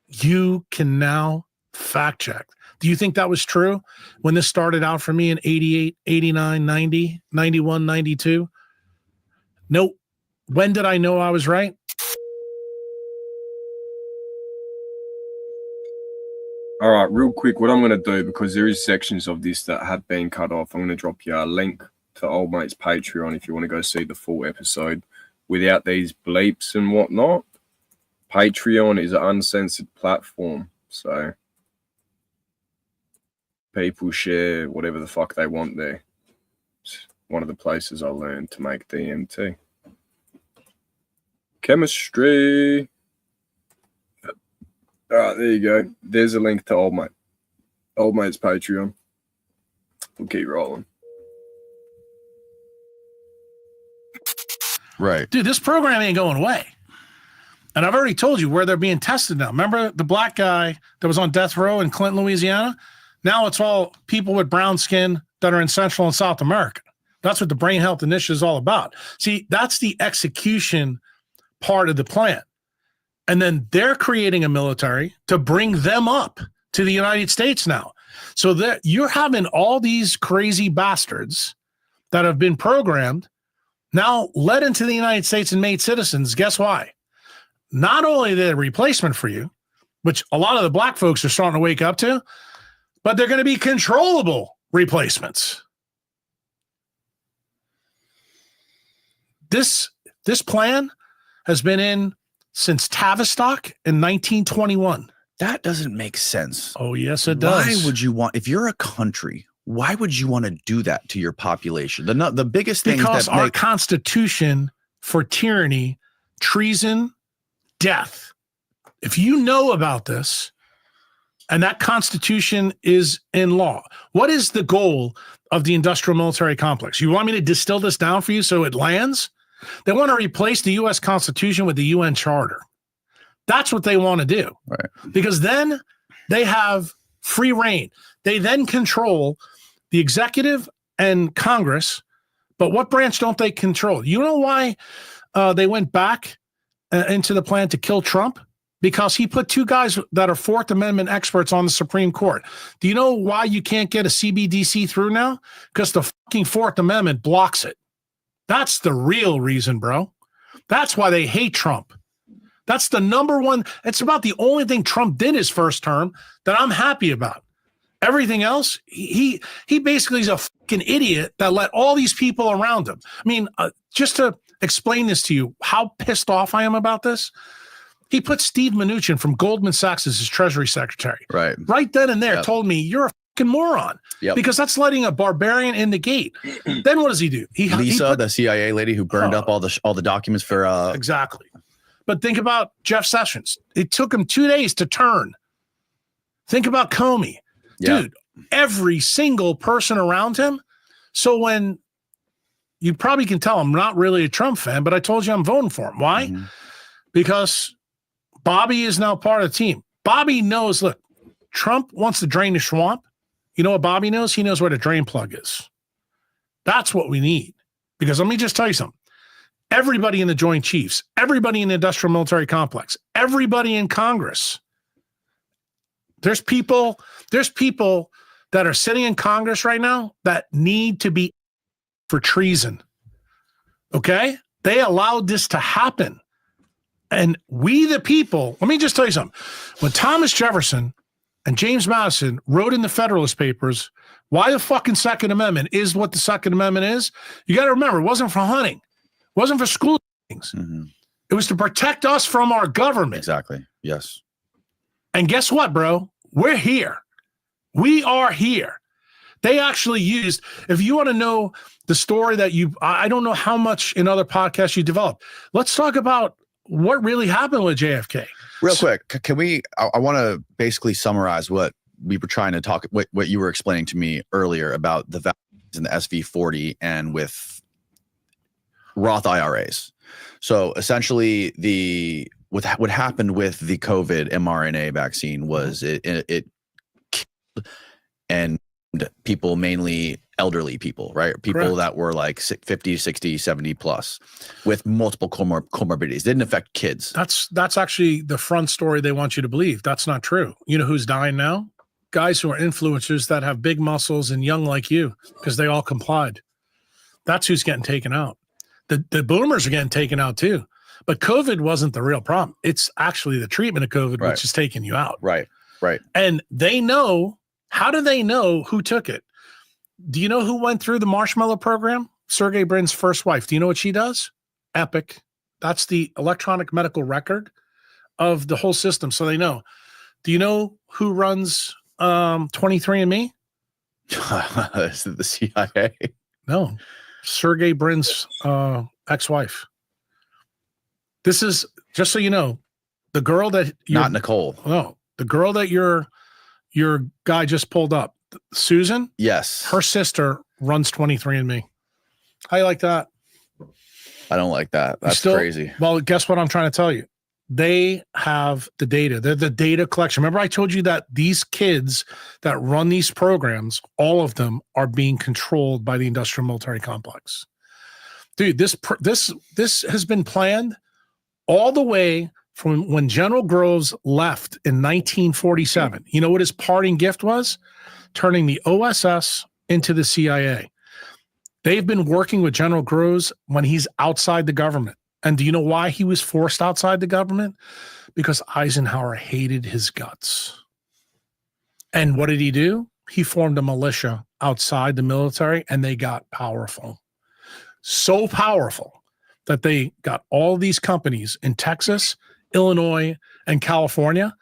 you can now fact check. Do you think that was true when this started out for me in 88, 89, 90, 91, 92? Nope. When did I know I was right? All right, real quick, what I'm going to do, because there is sections of this that have been cut off, I'm going to drop you a link to Old Mate's Patreon if you want to go see the full episode without these bleeps and whatnot. Patreon is an uncensored platform, so people share whatever the fuck they want there. It's one of the places I learned to make DMT. Chemistry. All right, there you go. There's a link to Old Mate's Patreon. We'll keep rolling. Right. Dude, this program ain't going away. And I've already told you where they're being tested now. Remember the black guy that was on death row in Clinton, Louisiana? Now it's all people with brown skin that are in Central and South America. That's what the Brain Health Initiative is all about. See, that's the execution part of the plan. And then they're creating a military to bring them up to the United States now. So that you're having all these crazy bastards that have been programmed now led into the United States and made citizens. Guess why? Not only are they a replacement for you, which a lot of the black folks are starting to wake up to, but they're going to be controllable replacements. This plan has been in since Tavistock in 1921. That doesn't make sense. Oh, yes, it does. Why would you want, if you're a country, why would you want to do that to your population? The biggest thing because that our Constitution for tyranny, treason, death. If you know about this, and that Constitution is in law, what is the goal of the industrial military complex? You want me to distill this down for you so it lands? They want to replace the U.S. Constitution with the UN Charter. That's what they want to do. Right. Because then they have free reign. They then control the executive and Congress. But what branch don't they control? You know why they went back into the plan to kill Trump? Because he put two guys that are Fourth Amendment experts on the Supreme Court. Do you know why you can't get a CBDC through now? Because the fucking Fourth Amendment blocks it. That's the real reason, bro. That's why they hate Trump. That's the number one. It's about the only thing Trump did his first term that I'm happy about. Everything else, he basically is a fucking idiot that let all these people around him. I mean, just to explain this to you, how pissed off I am about this. He put Steve Mnuchin from Goldman Sachs as his Treasury Secretary. Right. Right then and there told me, you're a fucking moron. Because that's letting a barbarian in the gate. Then what does he do? Lisa, the CIA lady who burned up all the documents for exactly. But think about Jeff Sessions. It took him 2 days to turn. Think about Comey. Dude, every single person around him. So when you probably can tell I'm not really a Trump fan, but I told you I'm voting for him. Why? Mm-hmm. Because Bobby is now part of the team. Bobby knows, look, Trump wants to drain the swamp. You know what Bobby knows? He knows where the drain plug is. That's what we need. Because let me just tell you something. Everybody in the Joint Chiefs, everybody in the industrial military complex, everybody in Congress. There's people that are sitting in Congress right now that need to be for treason. Okay? They allowed this to happen. And we the people, let me just tell you something. When Thomas Jefferson and James Madison wrote in the Federalist Papers why the fucking Second Amendment is what the Second Amendment is, you got to remember, it wasn't for hunting. It wasn't for school things. Mm-hmm. It was to protect us from our government. Exactly. Yes. And guess what, bro? We're here. We are here. They actually used, if you want to know the story that I don't know how much in other podcasts you developed. Let's talk about what really happened with JFK. Real quick, can we, I want to basically summarize what we were trying to talk, what you were explaining to me earlier about the values in the SV40 and with Roth IRAs. So essentially what happened with the COVID mRNA vaccine was it killed and people, mainly elderly people, right? People Correct. that were like 50, 60, 70 plus with multiple comorbidities. Didn't affect kids. That's actually the front story they want you to believe. That's not true. You know who's dying now? Guys who are influencers that have big muscles and young like you, because they all complied. That's who's getting taken out. The boomers are getting taken out too. But COVID wasn't the real problem. It's actually the treatment of COVID, Right. which is taking you out. Right. And they know, how do they know who took it? Do you know who went through the Marshmallow program? Sergey Brin's first wife. Do you know what she does? Epic. That's the electronic medical record of the whole system. So they know. Do you know who runs 23andMe? Is it the CIA? No. Sergey Brin's ex-wife. This is, just so you know, the girl that Not Nicole. No, the girl that your guy just pulled up, Susan, Yes. her sister runs 23andMe. How you like that? I don't like that. That's Still- crazy. Well, guess what I'm trying to tell you? They have the data. They're the data collection. Remember I told you that these kids that run these programs, all of them are being controlled by the industrial military complex. Dude, this has been planned all the way from when General Groves left in 1947. You know what his parting gift was? Turning the OSS into the CIA. They've been working with General Groves when he's outside the government. And do you know why he was forced outside the government? Because Eisenhower hated his guts. And what did he do? He formed a militia outside the military, and they got powerful. So powerful that they got all these companies in Texas, Illinois, and California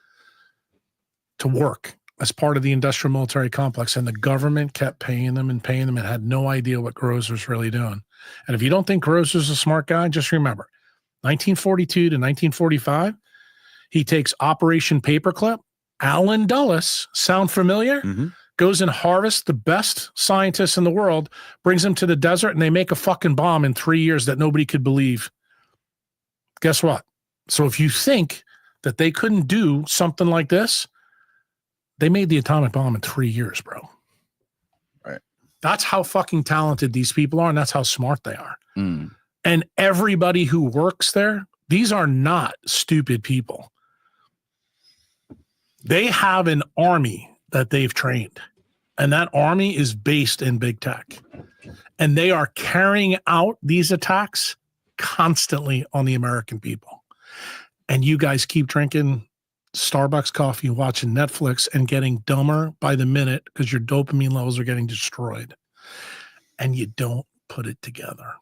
to work as part of the industrial military complex. And the government kept paying them and had no idea what Groves was really doing. And if you don't think Groves was a smart guy, just remember, 1942 to 1945, he takes Operation Paperclip. Allen Dulles, sound familiar? Mm-hmm. Goes and harvests the best scientists in the world, brings them to the desert, and they make a fucking bomb in 3 years that nobody could believe. Guess what? So if you think that they couldn't do something like this, they made the atomic bomb in 3 years, bro. Right. That's how fucking talented these people are, and that's how smart they are. Mm. And everybody who works there, these are not stupid people. They have an army that they've trained, and that army is based in big tech. And they are carrying out these attacks constantly on the American people. And you guys keep drinking Starbucks coffee, watching Netflix, and getting dumber by the minute because your dopamine levels are getting destroyed. And you don't put it together.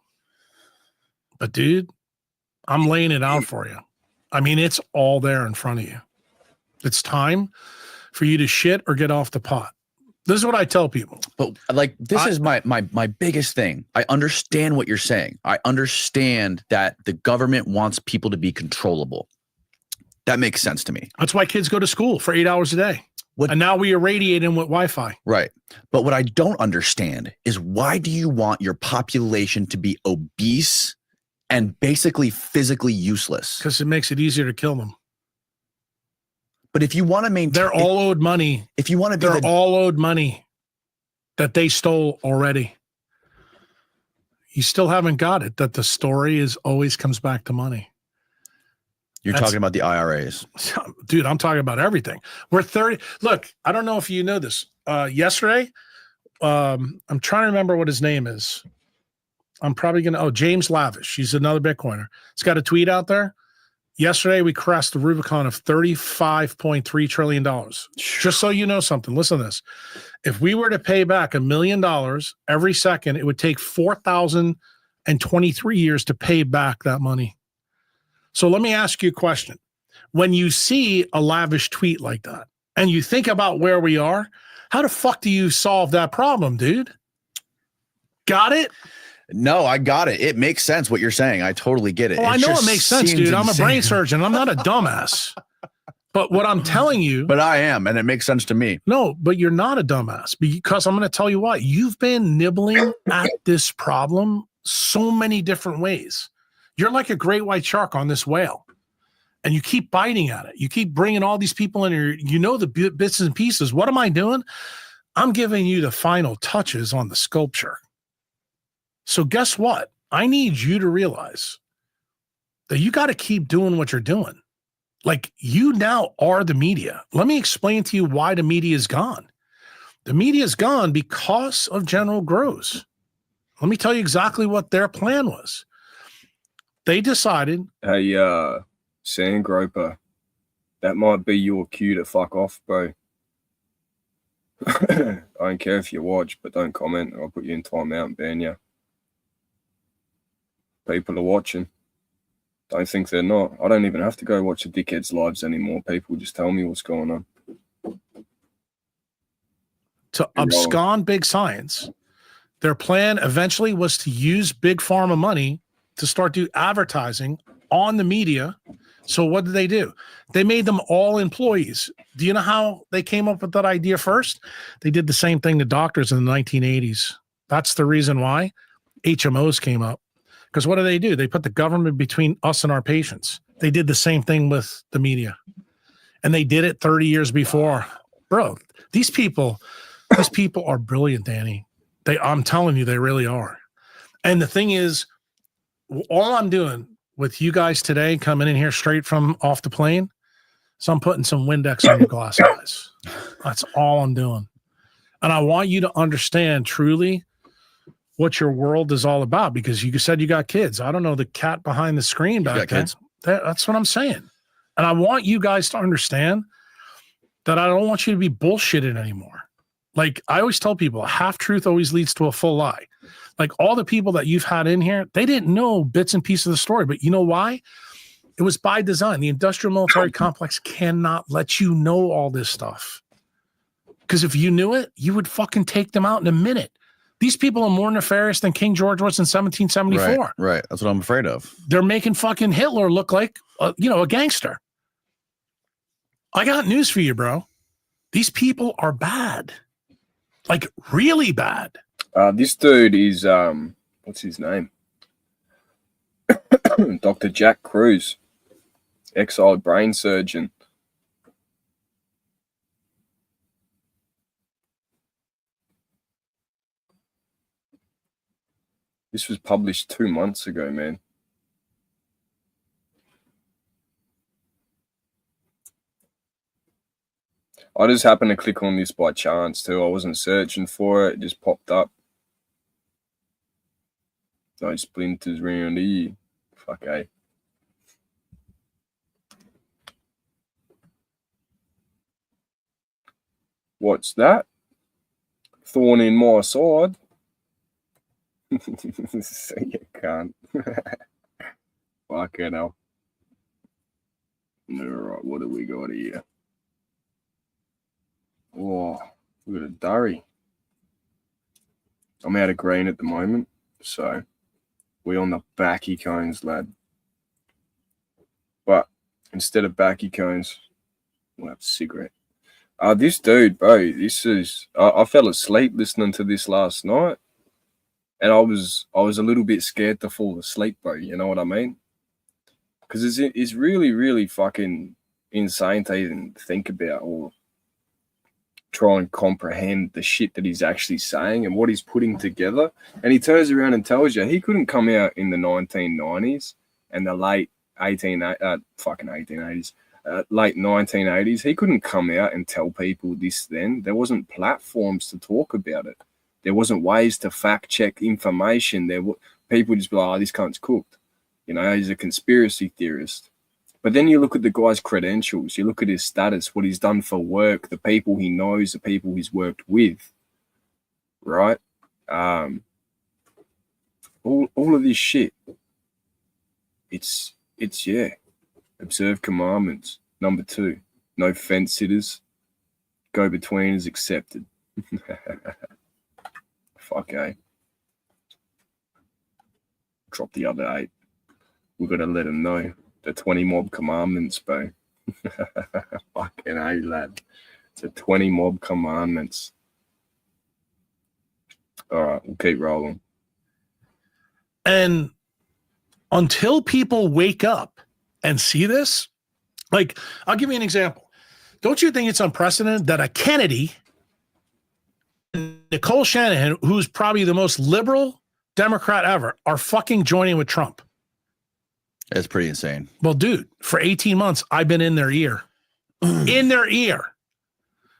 But dude, I'm laying it out for you. I mean, it's all there in front of you. It's time for you to shit or get off the pot. This is what I tell people. But like, this is my biggest thing. I understand what you're saying. I understand that the government wants people to be controllable. That makes sense to me. That's why kids go to school for 8 hours a day. And now we irradiate them with Wi-Fi. Right. But what I don't understand is, why do you want your population to be obese and basically physically useless? Because it makes it easier to kill them. But if you want to maintain, they're all owed money. If you want to be, they're all owed money that they stole already. You still haven't got it, that the story is always comes back to money. You're talking about the IRAs. Dude, I'm talking about everything. We're 30. Look, I don't know if you know this. Yesterday, I'm trying to remember what his name is. I'm probably going to, James Lavish. He's another Bitcoiner. He's got a tweet out there. Yesterday, we crossed the Rubicon of $35.3 trillion. Just so you know something, listen to this. If we were to pay back $1 million every second, it would take 4,023 years to pay back that money. So let me ask you a question. When you see a lavish tweet like that, and you think about where we are, How the fuck do you solve that problem, dude? Got it? No, I got it. It makes sense what you're saying. I totally get it. Oh, I know it makes sense, dude. I'm a brain surgeon. I'm not a dumbass. But what I'm telling you, but I am, and it makes sense to me. No, but you're not a dumbass, because I'm going to tell you what. You've been nibbling at this problem so many different ways. You're like a great white shark on this whale, and you keep biting at it. You keep bringing all these people in here. You know the bits and pieces. What am I doing? I'm giving you the final touches on the sculpture. So guess what? I need you to realize that you got to keep doing what you're doing. Like, you now are the media. Let me explain to you why the media is gone. The media is gone because of General Groves. Let me tell you exactly what their plan was. They decided. Hey, Sandgroper, that might be your cue to fuck off, bro. I don't care if you watch, but don't comment, or I'll put you in timeout and ban you. People are watching. Don't think they're not. I don't even have to go watch the dickheads' lives anymore. People just tell me what's going on. To abscond big science, their plan eventually was to use big pharma money to start do advertising on the media. So what did they do? They made them all employees. Do you know how they came up with that idea first? They did the same thing to doctors in the 1980s. That's the reason why HMOs came up. Because what do? They put the government between us and our patients. They did the same thing with the media. And they did it 30 years before. Bro, these people are brilliant, Danny. I'm telling you, they really are. And the thing is, all I'm doing with you guys today, coming in here straight from off the plane, so I'm putting some Windex on your glass eyes. That's all I'm doing. And I want you to understand truly what your world is all about, because you said you got kids. I don't know the cat behind the screen back there. That's what I'm saying. And I want you guys to understand that I don't want you to be bullshitted anymore. Like I always tell people, a half truth always leads to a full lie. Like all the people that you've had in here, they didn't know bits and pieces of the story, but you know why? It was by design. The industrial military complex cannot let you know all this stuff. Because if you knew it, you would fucking take them out in a minute. These people are more nefarious than King George was in 1774. Right. That's what I'm afraid of. They're making fucking Hitler look like, a gangster. I got news for you, bro. These people are bad. Like, really bad. This dude is, what's his name? Dr. Jack Cruz, exiled brain surgeon. This was published 2 months ago, man. I just happened to click on this by chance too. I wasn't searching for it. It just popped up. No splinters around here. Fuck, eh? What's that? Thorn in my side. So you can't. Fucking hell. Alright, what do we got here? Oh, we got a durry. I'm out of green at the moment, so we're on the backy cones, lad. But instead of backy cones, we'll have a cigarette. This dude, bro, this is. I fell asleep listening to this last night, and I was a little bit scared to fall asleep, bro. You know what I mean? Because it's really, really fucking insane to even think about or try and comprehend the shit that he's actually saying and what he's putting together. And he turns around and tells you he couldn't come out in the 1990s and the late 1880s, late 1980s. He couldn't come out and tell people this then. There wasn't platforms to talk about it. There wasn't ways to fact check information. People just be like, oh, this cunt's cooked. You know, he's a conspiracy theorist. But then you look at the guy's credentials, you look at his status, what he's done for work, the people he knows, the people he's worked with, right? All of this shit. It's yeah. Observe commandments. Number 2, no fence sitters. Go between is accepted. Fuck, eh? Drop the other 8. We're gonna let them know the 20 mob commandments, bro. Fucking A, lad. The 20 mob commandments. All right, we'll keep rolling. And until people wake up and see this, like, I'll give you an example. Don't you think it's unprecedented that a Kennedy, Nicole Shanahan, who's probably the most liberal Democrat ever, are fucking joining with Trump? It's pretty insane. Well, dude, for 18 months, I've been in their ear. In their ear.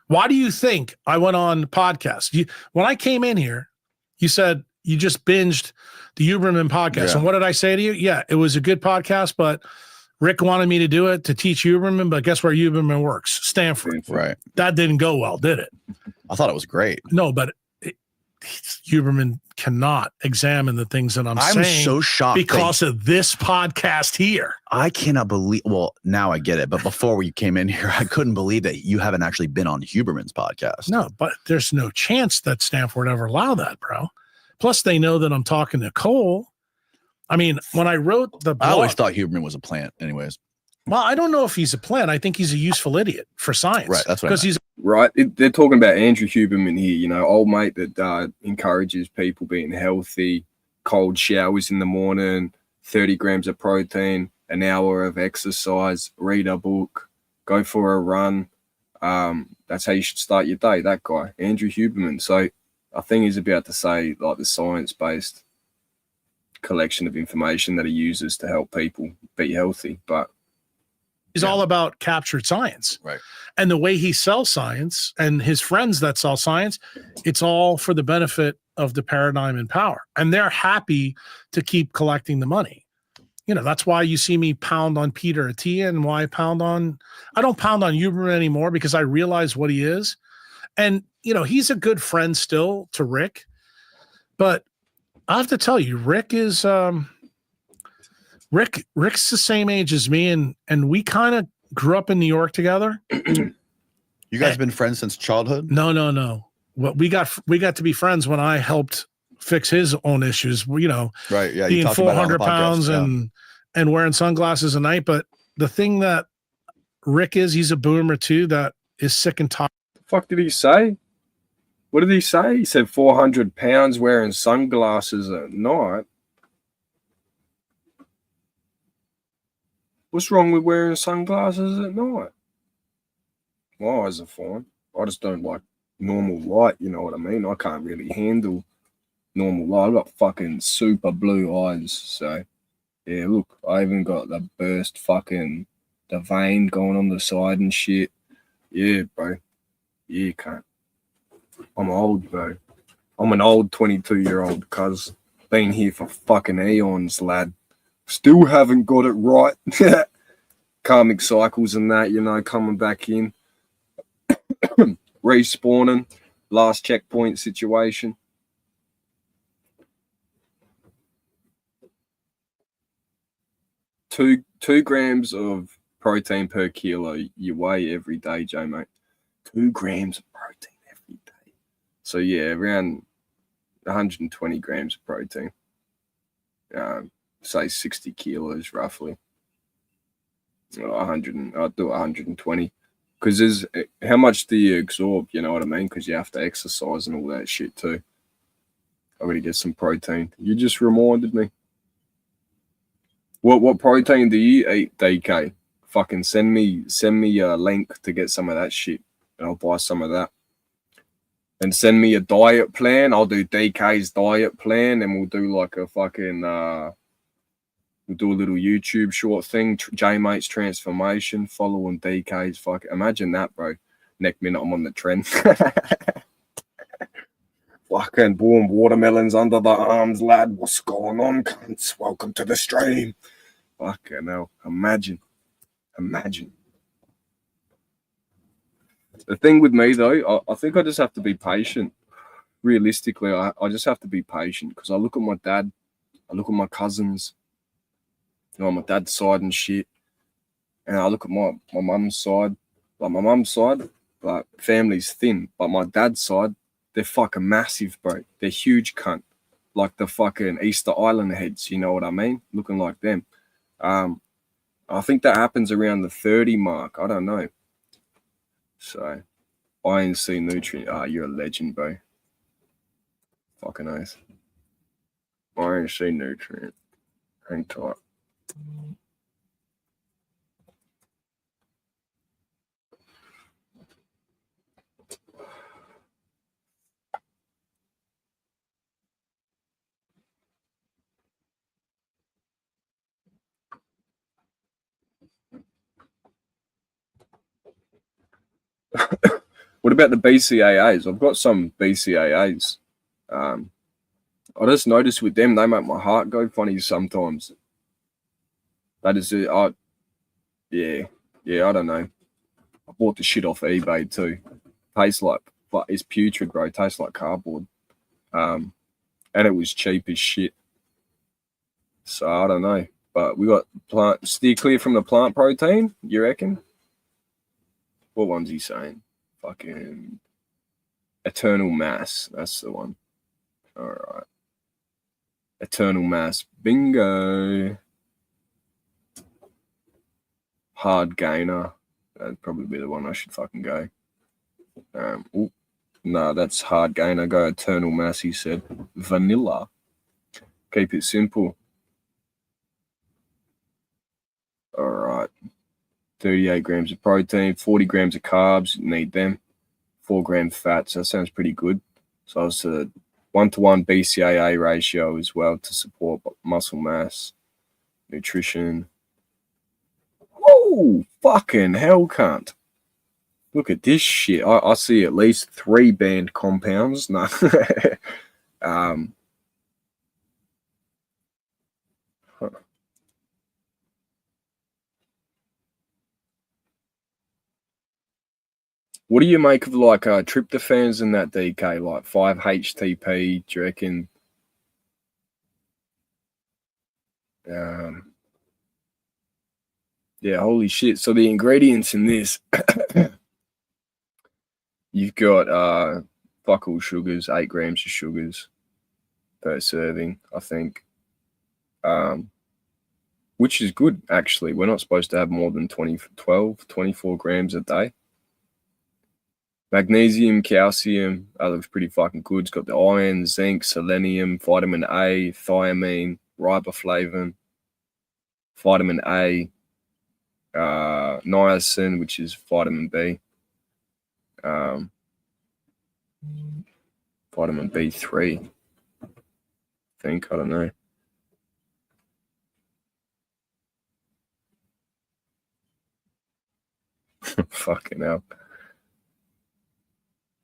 Why do you think I went on podcast? When I came in here, you said you just binged the Huberman podcast. Yeah. And what did I say to you? Yeah, it was a good podcast, but Rick wanted me to do it to teach Huberman, but guess where Huberman works? Stanford. Right. That didn't go well, did it? I thought it was great. No, but Huberman cannot examine the things that I'm saying so shocked because of this podcast here. I cannot believe. Well, now I get it. But before we came in here, I couldn't believe that you haven't actually been on Huberman's podcast. No, but there's no chance that Stanford ever allow that, bro. Plus, they know that I'm talking to Cole. I mean, when I wrote the blog, I always thought Huberman was a plant, anyways. well, I don't know if he's a plant. I think he's a useful idiot for science. Right, that's what I because he's Right, they're talking about Andrew Huberman here, you know, old mate that encourages people being healthy, cold showers in the morning, 30 grams of protein, an hour of exercise, read a book, go for a run. That's how you should start your day, that guy, Andrew Huberman. So I think he's about to say, like, the science-based collection of information that he uses to help people be healthy, but he's all about captured science. Right. And the way he sells science and his friends that sell science, it's all for the benefit of the paradigm in power. And they're happy to keep collecting the money. You know, that's why you see me pound on Peter Attia and why I don't pound on Huberman anymore because I realize what he is. And, you know, he's a good friend still to Rick. But I have to tell you, Rick is Rick's the same age as me, and we kind of grew up in New York together. You guys been friends since childhood? No. Well, we got to be friends when I helped fix his own issues. You know, Right. Yeah. being talked about it on the 400 pounds podcast, and wearing sunglasses at night. But the thing that Rick is, he's a boomer too. That is sick and tired. the fuck did he say? What did he say? He said 400 pounds wearing sunglasses at night. What's wrong with wearing sunglasses at night? My eyes are fine. I just don't like normal light, you know what I mean? I can't really handle normal light. I've got fucking super blue eyes. So, yeah, look, I even got the burst fucking, the vein going on the side and shit. Yeah, bro. Yeah, can't. I'm old, bro. I'm an old 22-year-old cuz been here for fucking eons, lad. Still haven't got it right. Karmic cycles and that, you know, coming back in. Respawning. Last checkpoint situation. Two grams of protein per kilo you weigh every day, Joe, mate. 2 grams of protein every day. So, yeah, around 120 grams of protein. Say 60 kilos roughly. 100, I'll do 120. Because there's, how much do you absorb, you know what I mean? Because you have to exercise and all that shit too. I gotta get some protein. You just reminded me. What protein do you eat, DK? Fucking send me a link to get some of that shit, and I'll buy some of that. And send me a diet plan. I'll do DK's diet plan, and we'll do like a fucking we'll do a little YouTube short thing. J-Mate's transformation, following DK's fucking. Imagine that, bro. Next minute I'm on the trend. Fucking warm watermelons under the arms, lad. What's going on, cunts? Welcome to the stream. Fucking hell. Imagine. The thing with me, though, I think I just have to be patient. Realistically, I just have to be patient because I look at my dad, I look at my cousins, you know, on my dad's side and shit, and I look at my mum's side. Like, my mum's side, like, family's thin, but my dad's side, they're fucking massive, bro. They're huge, cunt. Like the fucking Easter Island heads, you know what I mean? Looking like them. I think that happens around the 30 mark. I don't know. So, INC nutrient. You're a legend, bro. Fucking oath. INC nutrient. Hang tight. What about the BCAAs? I've got some BCAAs. I just noticed with them, they make my heart go funny sometimes. That is it. Yeah, I don't know. I bought the shit off eBay too. Tastes like, but it's putrid, bro. Tastes like cardboard. And it was cheap as shit. So I don't know. But we got plant, steer clear from the plant protein, you reckon? What one's he saying? Fucking Eternal Mass. That's the one. All right. Eternal Mass. Bingo. Hard Gainer. That'd probably be the one I should fucking go. No, that's Hard Gainer. Go Eternal Mass, he said. Vanilla. Keep it simple. All right. 38 grams of protein, 40 grams of carbs. Need them. 4 grams fats. That sounds pretty good. So it's a 1-to-1 BCAA ratio as well to support muscle mass, nutrition. Oh, fucking hell, cunt. Look at this shit. I see at least 3 banned compounds. No. What do you make of like tryptophans in that DK? Like 5-HTP, do you reckon? Yeah, holy shit. So the ingredients in this, you've got fuck all sugars, 8 grams of sugars per serving, I think. Which is good, actually. We're not supposed to have more than 24 grams a day. Magnesium, calcium, that looks pretty fucking good. It's got the iron, zinc, selenium, vitamin A, thiamine, riboflavin, vitamin A, niacin, which is vitamin B, vitamin B3, I think. I don't know. Fucking hell.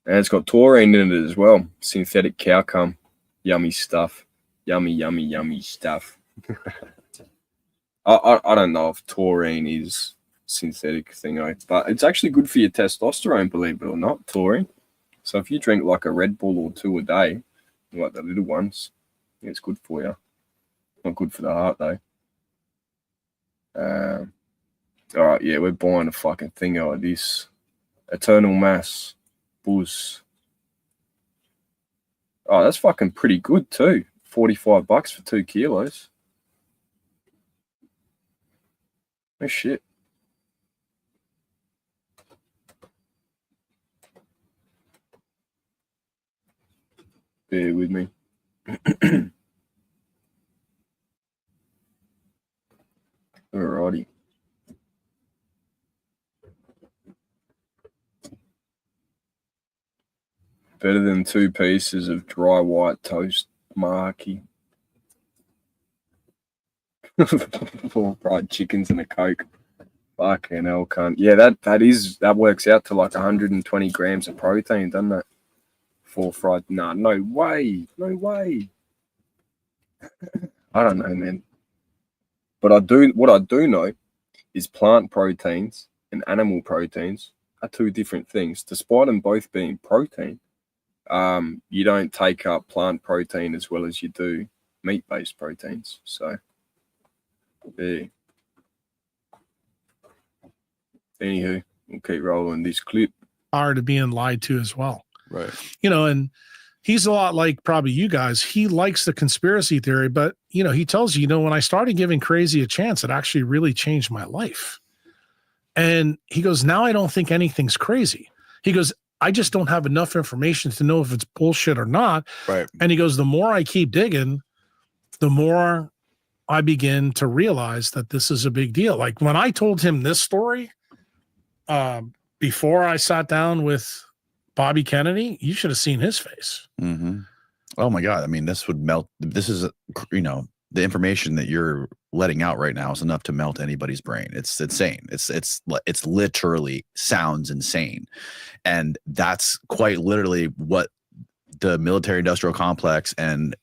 And it's got taurine in it as well. Synthetic cow cum. Yummy stuff. Yummy, yummy, yummy stuff. I don't know if taurine is synthetic thing, but it's actually good for your testosterone, believe it or not, taurine. So if you drink like a Red Bull or 2 a day, like the little ones, it's good for you. Not good for the heart, though. All right, yeah, we're buying a fucking thing out of this. Eternal Mass. Booze. Oh, that's fucking pretty good too. $45 for 2 kilos. Oh shit. Bear with me. Alrighty. Better than 2 pieces of dry white toast, Marky. 4 fried chickens and a Coke. Fucking hell, cunt. Yeah, that works out to like 120 grams of protein, doesn't it? 4 fried. Nah, no way. No way. I don't know, man. But what I do know is plant proteins and animal proteins are 2 different things. Despite them both being protein, you don't take up plant protein as well as you do meat-based proteins. So, yeah. Anywho, we'll keep rolling this clip. Are to being lied to as well. Right. You know, and he's a lot like probably you guys. He likes the conspiracy theory, but, you know, he tells you, you know, when I started giving crazy a chance, it actually really changed my life. And he goes, now I don't think anything's crazy. He goes, I just don't have enough information to know if it's bullshit or not. Right. And he goes, the more I keep digging, the more I begin to realize that this is a big deal. Like when I told him this story, before I sat down with Bobby Kennedy, you should have seen his face. Mm-hmm. Oh my God. I mean, this would melt. This is, you know, the information that you're letting out right now is enough to melt anybody's brain. It's insane. It's literally sounds insane. And that's quite literally what the military industrial complex and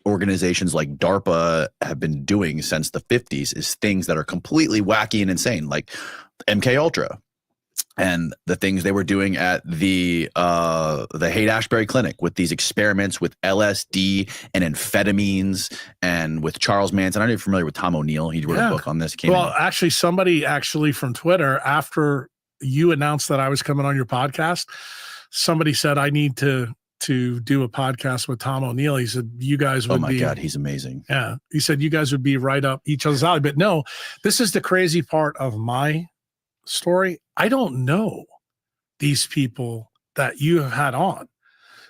organizations like DARPA have been doing since the 50s, is things that are completely wacky and insane, like MK Ultra and the things they were doing at the Haight-Ashbury Clinic with these experiments with LSD and amphetamines, and with Charles Manson. I don't know if you're familiar with Tom O'Neill. He wrote a book on this. Actually, somebody from Twitter, after you announced that I was coming on your podcast, somebody said I need to do a podcast with Tom O'Neill. He said, you guys would be. Oh my God, he's amazing. Yeah. He said, you guys would be right up each other's alley. But no, this is the crazy part of my story. I don't know these people that you have had on,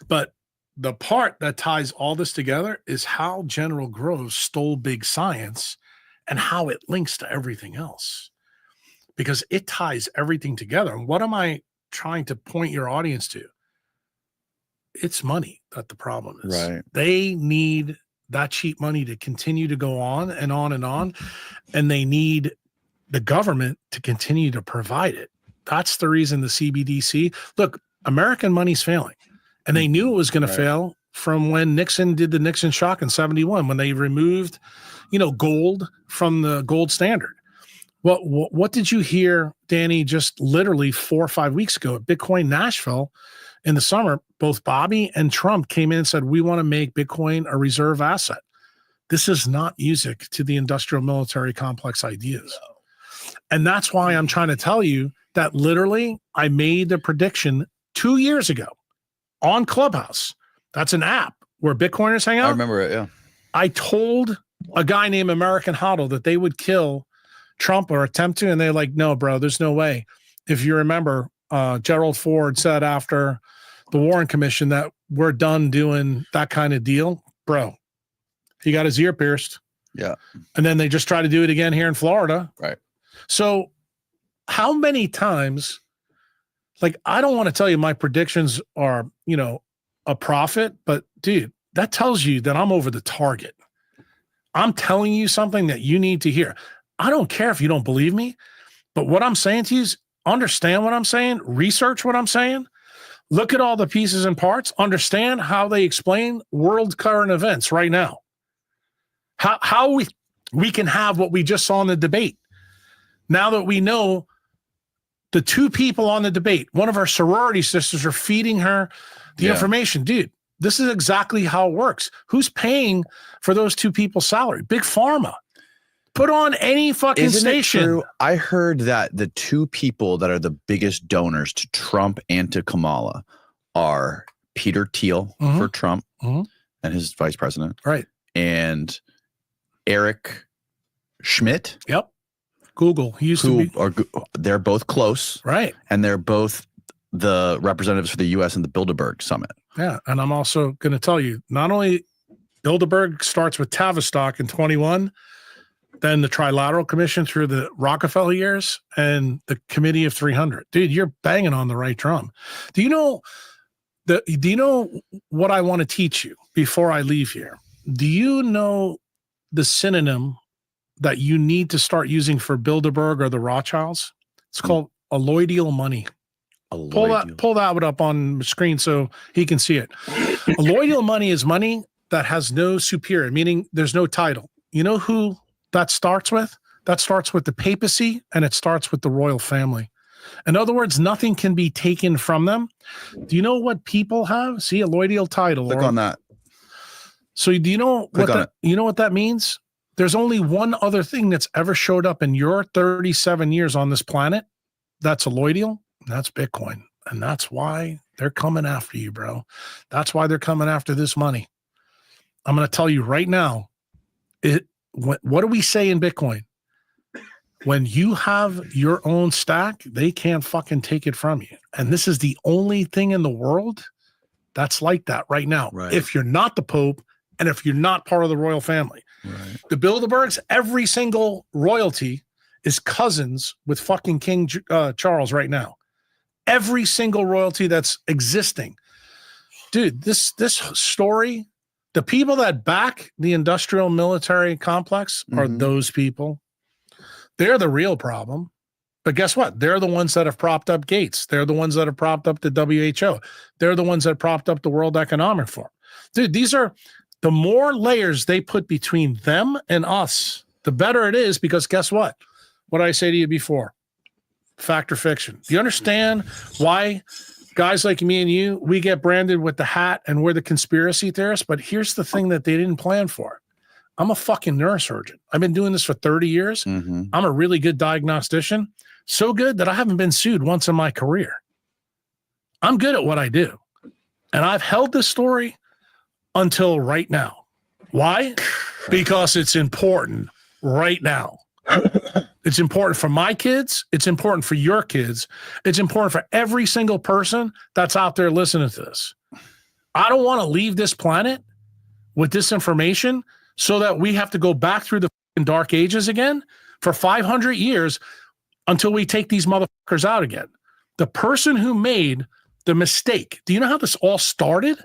but the part that ties all this together is how General Groves stole big science and how it links to everything else, because it ties everything together. And what am I trying to point your audience to? It's money that the problem is. Right. They need that cheap money to continue to go on and on and on, and they need the government to continue to provide it. That's the reason the CBDC, look, American money's failing, and they knew it was going to fail from when Nixon did the Nixon shock in 71, when they removed, you know, gold from the gold standard. What did you hear, Danny, just literally 4 or 5 weeks ago at Bitcoin Nashville in the summer? Both Bobby and Trump came in and said, we want to make Bitcoin a reserve asset. This is not music to the industrial military complex ideas. And that's why I'm trying to tell you that literally I made the prediction 2 years ago on Clubhouse. That's an app where Bitcoiners hang out. I remember it, yeah. I told a guy named American Hodl that they would kill Trump or attempt to, and they're like, no, bro, there's no way. If you remember, Gerald Ford said after the Warren Commission that we're done doing that kind of deal. Bro, he got his ear pierced. Yeah. And then they just try to do it again here in Florida. Right. So how many times, like, I don't want to tell you my predictions are, you know, a profit, but dude, that tells you that I'm over the target. I'm telling you something that you need to hear. I don't care if you don't believe me, but what I'm saying to you is understand what I'm saying, research what I'm saying, look at all the pieces and parts, understand how they explain world current events right now. How we can have what we just saw in the debate. Now that we know the two people on the debate, one of our sorority sisters are feeding her the information. Dude, this is exactly how it works. Who's paying for those two people's salary? Big Pharma. Put on any fucking Isn't station. It true? I heard that the two people that are the biggest donors to Trump and to Kamala are Peter Thiel for Trump and his vice president. Right. And Eric Schmidt. Yep. Google. He used to be. They're both close. Right. And they're both the representatives for the U.S. in the Bilderberg Summit. Yeah. And I'm also going to tell you, not only Bilderberg starts with Tavistock in 21, then the Trilateral Commission through the Rockefeller years and the Committee of 300. Dude, you're banging on the right drum. Do you know what I want to teach you before I leave here? Do you know the synonym that you need to start using for Bilderberg or the Rothschilds? It's called alloidial money. Pull that one up on the screen so he can see it. Alloidial money is money that has no superior, meaning there's no title. You know who that starts with? That starts with the papacy, and it starts with the royal family. In other words, nothing can be taken from them. Do you know what people have? See, alloidial title. Click on that. So do you know what that means? There's only one other thing that's ever showed up in your 37 years on this planet that's alloidial, and that's Bitcoin. And that's why They're coming after you, bro. That's why they're coming after this money. I'm going to tell you right now, what do we say in Bitcoin? When you have your own stack, they can't fucking take it from you. And this is the only thing in the world that's like that right now. Right. If you're not the Pope and if you're not part of the royal family. Right. The Bilderbergs, every single royalty is cousins with fucking King Charles right now. Every single royalty that's existing. Dude, this story, the people that back the industrial military complex are those people. They're the real problem. But guess what? They're the ones that have propped up Gates. They're the ones that have propped up the WHO. They're the ones that propped up the World Economic Forum. Dude, these are the more layers they put between them and us, the better it is, because guess what? What I say to you before, fact or fiction. Do you understand why guys like me and you, we get branded with the hat and we're the conspiracy theorists? But here's the thing that they didn't plan for. I'm a fucking neurosurgeon. I've been doing this for 30 years. I'm a really good diagnostician. So good that I haven't been sued once in my career. I'm good at what I do. And I've held this story until right now. Why? Because it's important right now. It's important for my kids. It's important for your kids. It's important for every single person that's out there listening to this. I don't want to leave this planet with this information so that we have to go back through the dark ages again for 500 years until we take these motherfuckers out again. The person who made the mistake, do you know how this all started?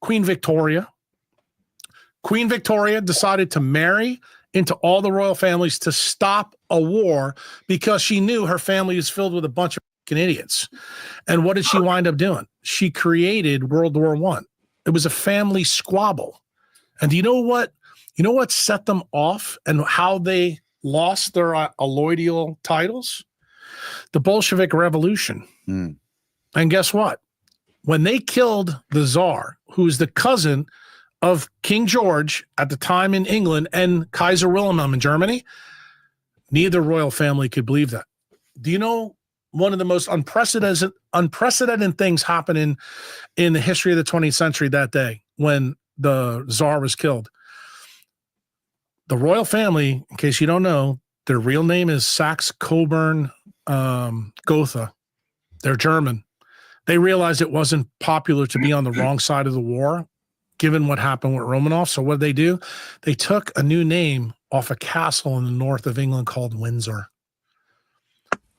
Queen Victoria. Queen Victoria decided to marry into all the royal families to stop a war because she knew her family is filled with a bunch of idiots. And what did she wind up doing? She created World War I. It was a family squabble. And do you know what? You know what set them off and how they lost their alloidial titles? The Bolshevik Revolution. And guess what? When they killed the Tsar, who's the cousin of King George at the time in England and Kaiser Wilhelm in Germany, neither royal family could believe that. Do you know one of the most unprecedented things happened in the history of the 20th century that day when the Tsar was killed? The royal family, in case you don't know, their real name is Saxe-Coburg Gotha. They're German. They realized it wasn't popular to be on the wrong side of the war, given what happened with Romanov. So what did they do? They took a new name off a castle in the north of England called Windsor.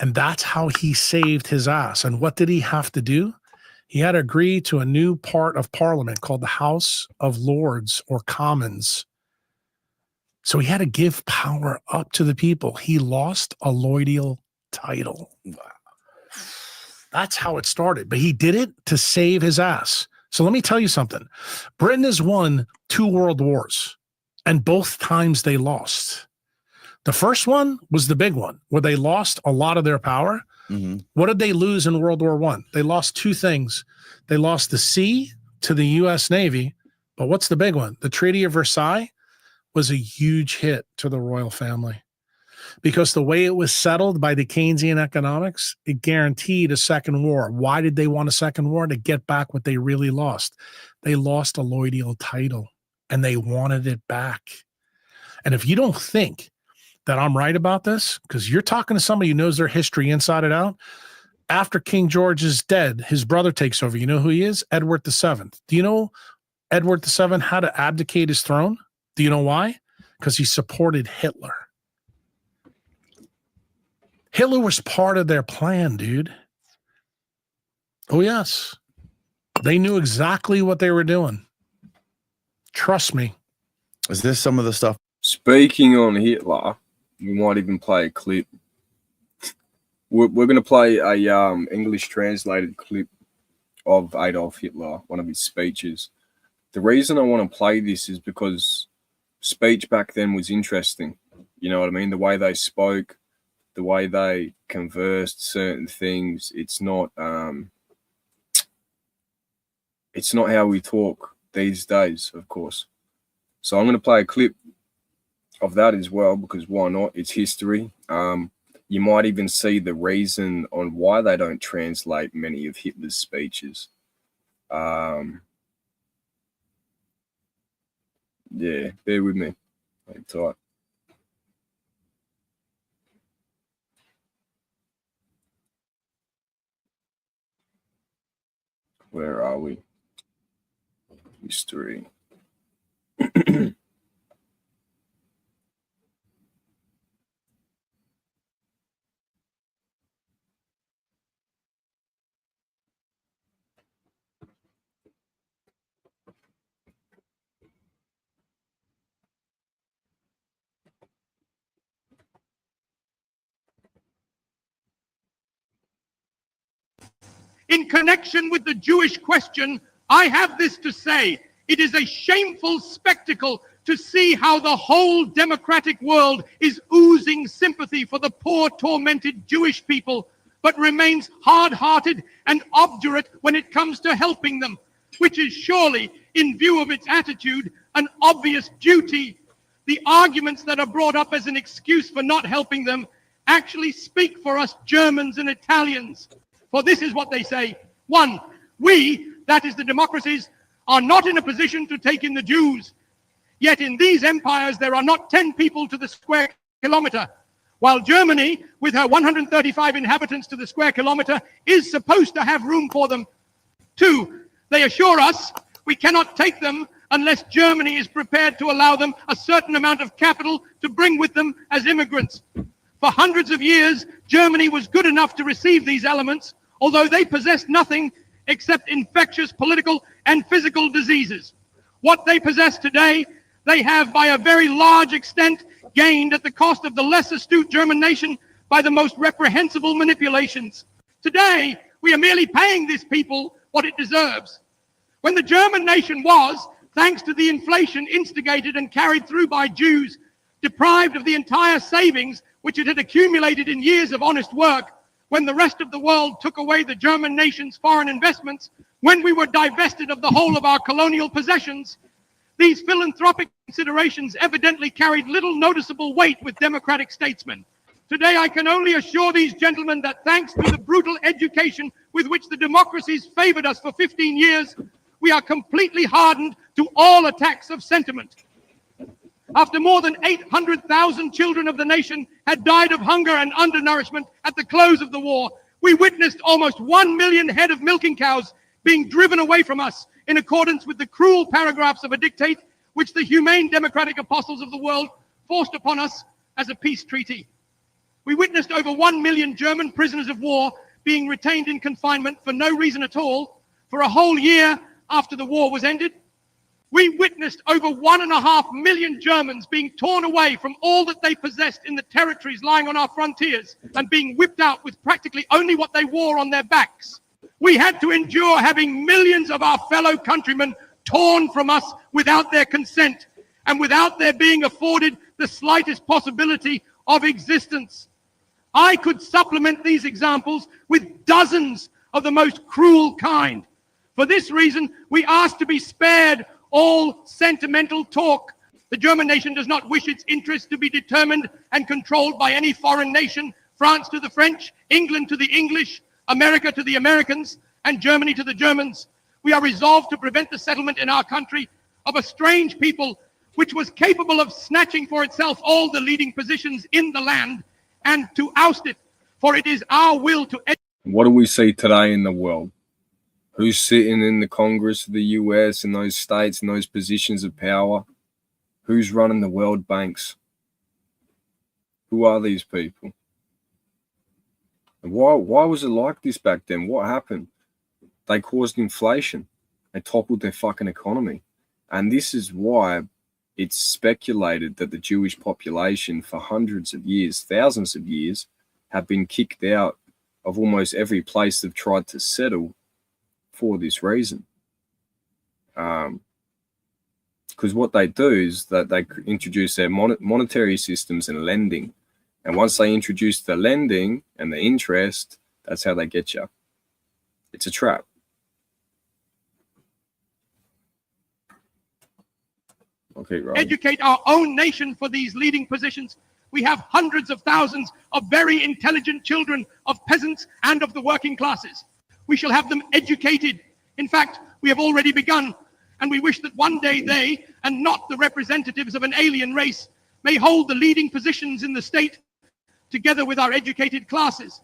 And that's how he saved his ass. And what did he have to do? He had to agree to a new part of Parliament called the House of Lords or Commons. So he had to give power up to the people. He lost a alloidial title. That's how it started. But he did it to save his ass. So let me tell you something. Britain has won 2 world wars, and both times they lost. The first one was the big one, where they lost a lot of their power. What did they lose in World War I? They lost 2 things. They lost the sea to the U.S. Navy, but what's the big one? The Treaty of Versailles was a huge hit to the royal family because the way it was settled by the Keynesian economics, it guaranteed a second war. Why did they want a second war? To get back what they really lost. They lost a alloidial title and they wanted it back. And if you don't think that I'm right about this, because you're talking to somebody who knows their history inside and out, after King George is dead, his brother takes over. You know who he is? Edward VII. Do you know Edward VII had to abdicate his throne? Do you know why? Because he supported Hitler. Hitler was part of their plan, dude. Oh, yes. They knew exactly what they were doing. Trust me. Is this some of the stuff? Speaking on Hitler, we might even play a clip. We're going to play a English translated clip of Adolf Hitler, one of his speeches. The reason I want to play this is because speech back then was interesting. You know what I mean? The way they spoke, the way they conversed certain things. It's not how we talk these days, of course. So I'm going to play a clip of that as well, because why not? It's history. You might even see the reason on why they don't translate many of Hitler's speeches. Yeah, bear with me. Hang tight. Where are we? History. In connection with the Jewish question, I have this to say. It is a shameful spectacle to see how the whole democratic world is oozing sympathy for the poor, tormented Jewish people, but remains hard-hearted and obdurate when it comes to helping them, which is surely, in view of its attitude, an obvious duty. The arguments that are brought up as an excuse for not helping them actually speak for us Germans and Italians. For this is what they say. 1, we, that is the democracies, are not in a position to take in the Jews. Yet in these empires, there are not 10 people to the square kilometer, while Germany, with her 135 inhabitants to the square kilometer, is supposed to have room for them. 2, they assure us we cannot take them unless Germany is prepared to allow them a certain amount of capital to bring with them as immigrants. For hundreds of years, Germany was good enough to receive these elements, although they possessed nothing except infectious political and physical diseases. What they possess today, they have by a very large extent gained at the cost of the less astute German nation by the most reprehensible manipulations. Today, we are merely paying this people what it deserves. When the German nation was, thanks to the inflation instigated and carried through by Jews, deprived of the entire savings which it had accumulated in years of honest work, when the rest of the world took away the German nation's foreign investments, when we were divested of the whole of our colonial possessions, these philanthropic considerations evidently carried little noticeable weight with democratic statesmen. Today, I can only assure these gentlemen that thanks to the brutal education with which the democracies favored us for 15 years, we are completely hardened to all attacks of sentiment. After more than 800,000 children of the nation had died of hunger and undernourishment at the close of the war, we witnessed almost 1 million head of milking cows being driven away from us in accordance with the cruel paragraphs of a dictate which the humane democratic apostles of the world forced upon us as a peace treaty. We witnessed over 1 million German prisoners of war being retained in confinement for no reason at all for a whole year after the war was ended. We witnessed over 1.5 million Germans being torn away from all that they possessed in the territories lying on our frontiers and being whipped out with practically only what they wore on their backs. We had to endure having millions of our fellow countrymen torn from us without their consent and without their being afforded the slightest possibility of existence. I could supplement these examples with dozens of the most cruel kind. For this reason, we ask to be spared all sentimental talk. The German nation does not wish its interests to be determined and controlled by any foreign nation, France to the French, England to the English, America to the Americans, and Germany to the Germans. We are resolved to prevent the settlement in our country of a strange people which was capable of snatching for itself all the leading positions in the land and to oust it, for it is our will to... What do we see today in the world? Who's sitting in the Congress of the US, in those states, in those positions of power? Who's running the world banks? Who are these people? And why was it like this back then? What happened? They caused inflation. They toppled their fucking economy. And this is why it's speculated that the Jewish population for hundreds of years, thousands of years, have been kicked out of almost every place they've tried to settle for this reason. Because what they do is that they introduce their monetary systems and lending. And once they introduce the lending and the interest, that's how they get you. It's a trap. Okay, right. Educate our own nation for these leading positions. We have hundreds of thousands of very intelligent children of peasants and of the working classes. We shall have them educated In fact, we have already begun, and we wish that one day they, and not the representatives of an alien race, may hold the leading positions in the state, together with our educated classes.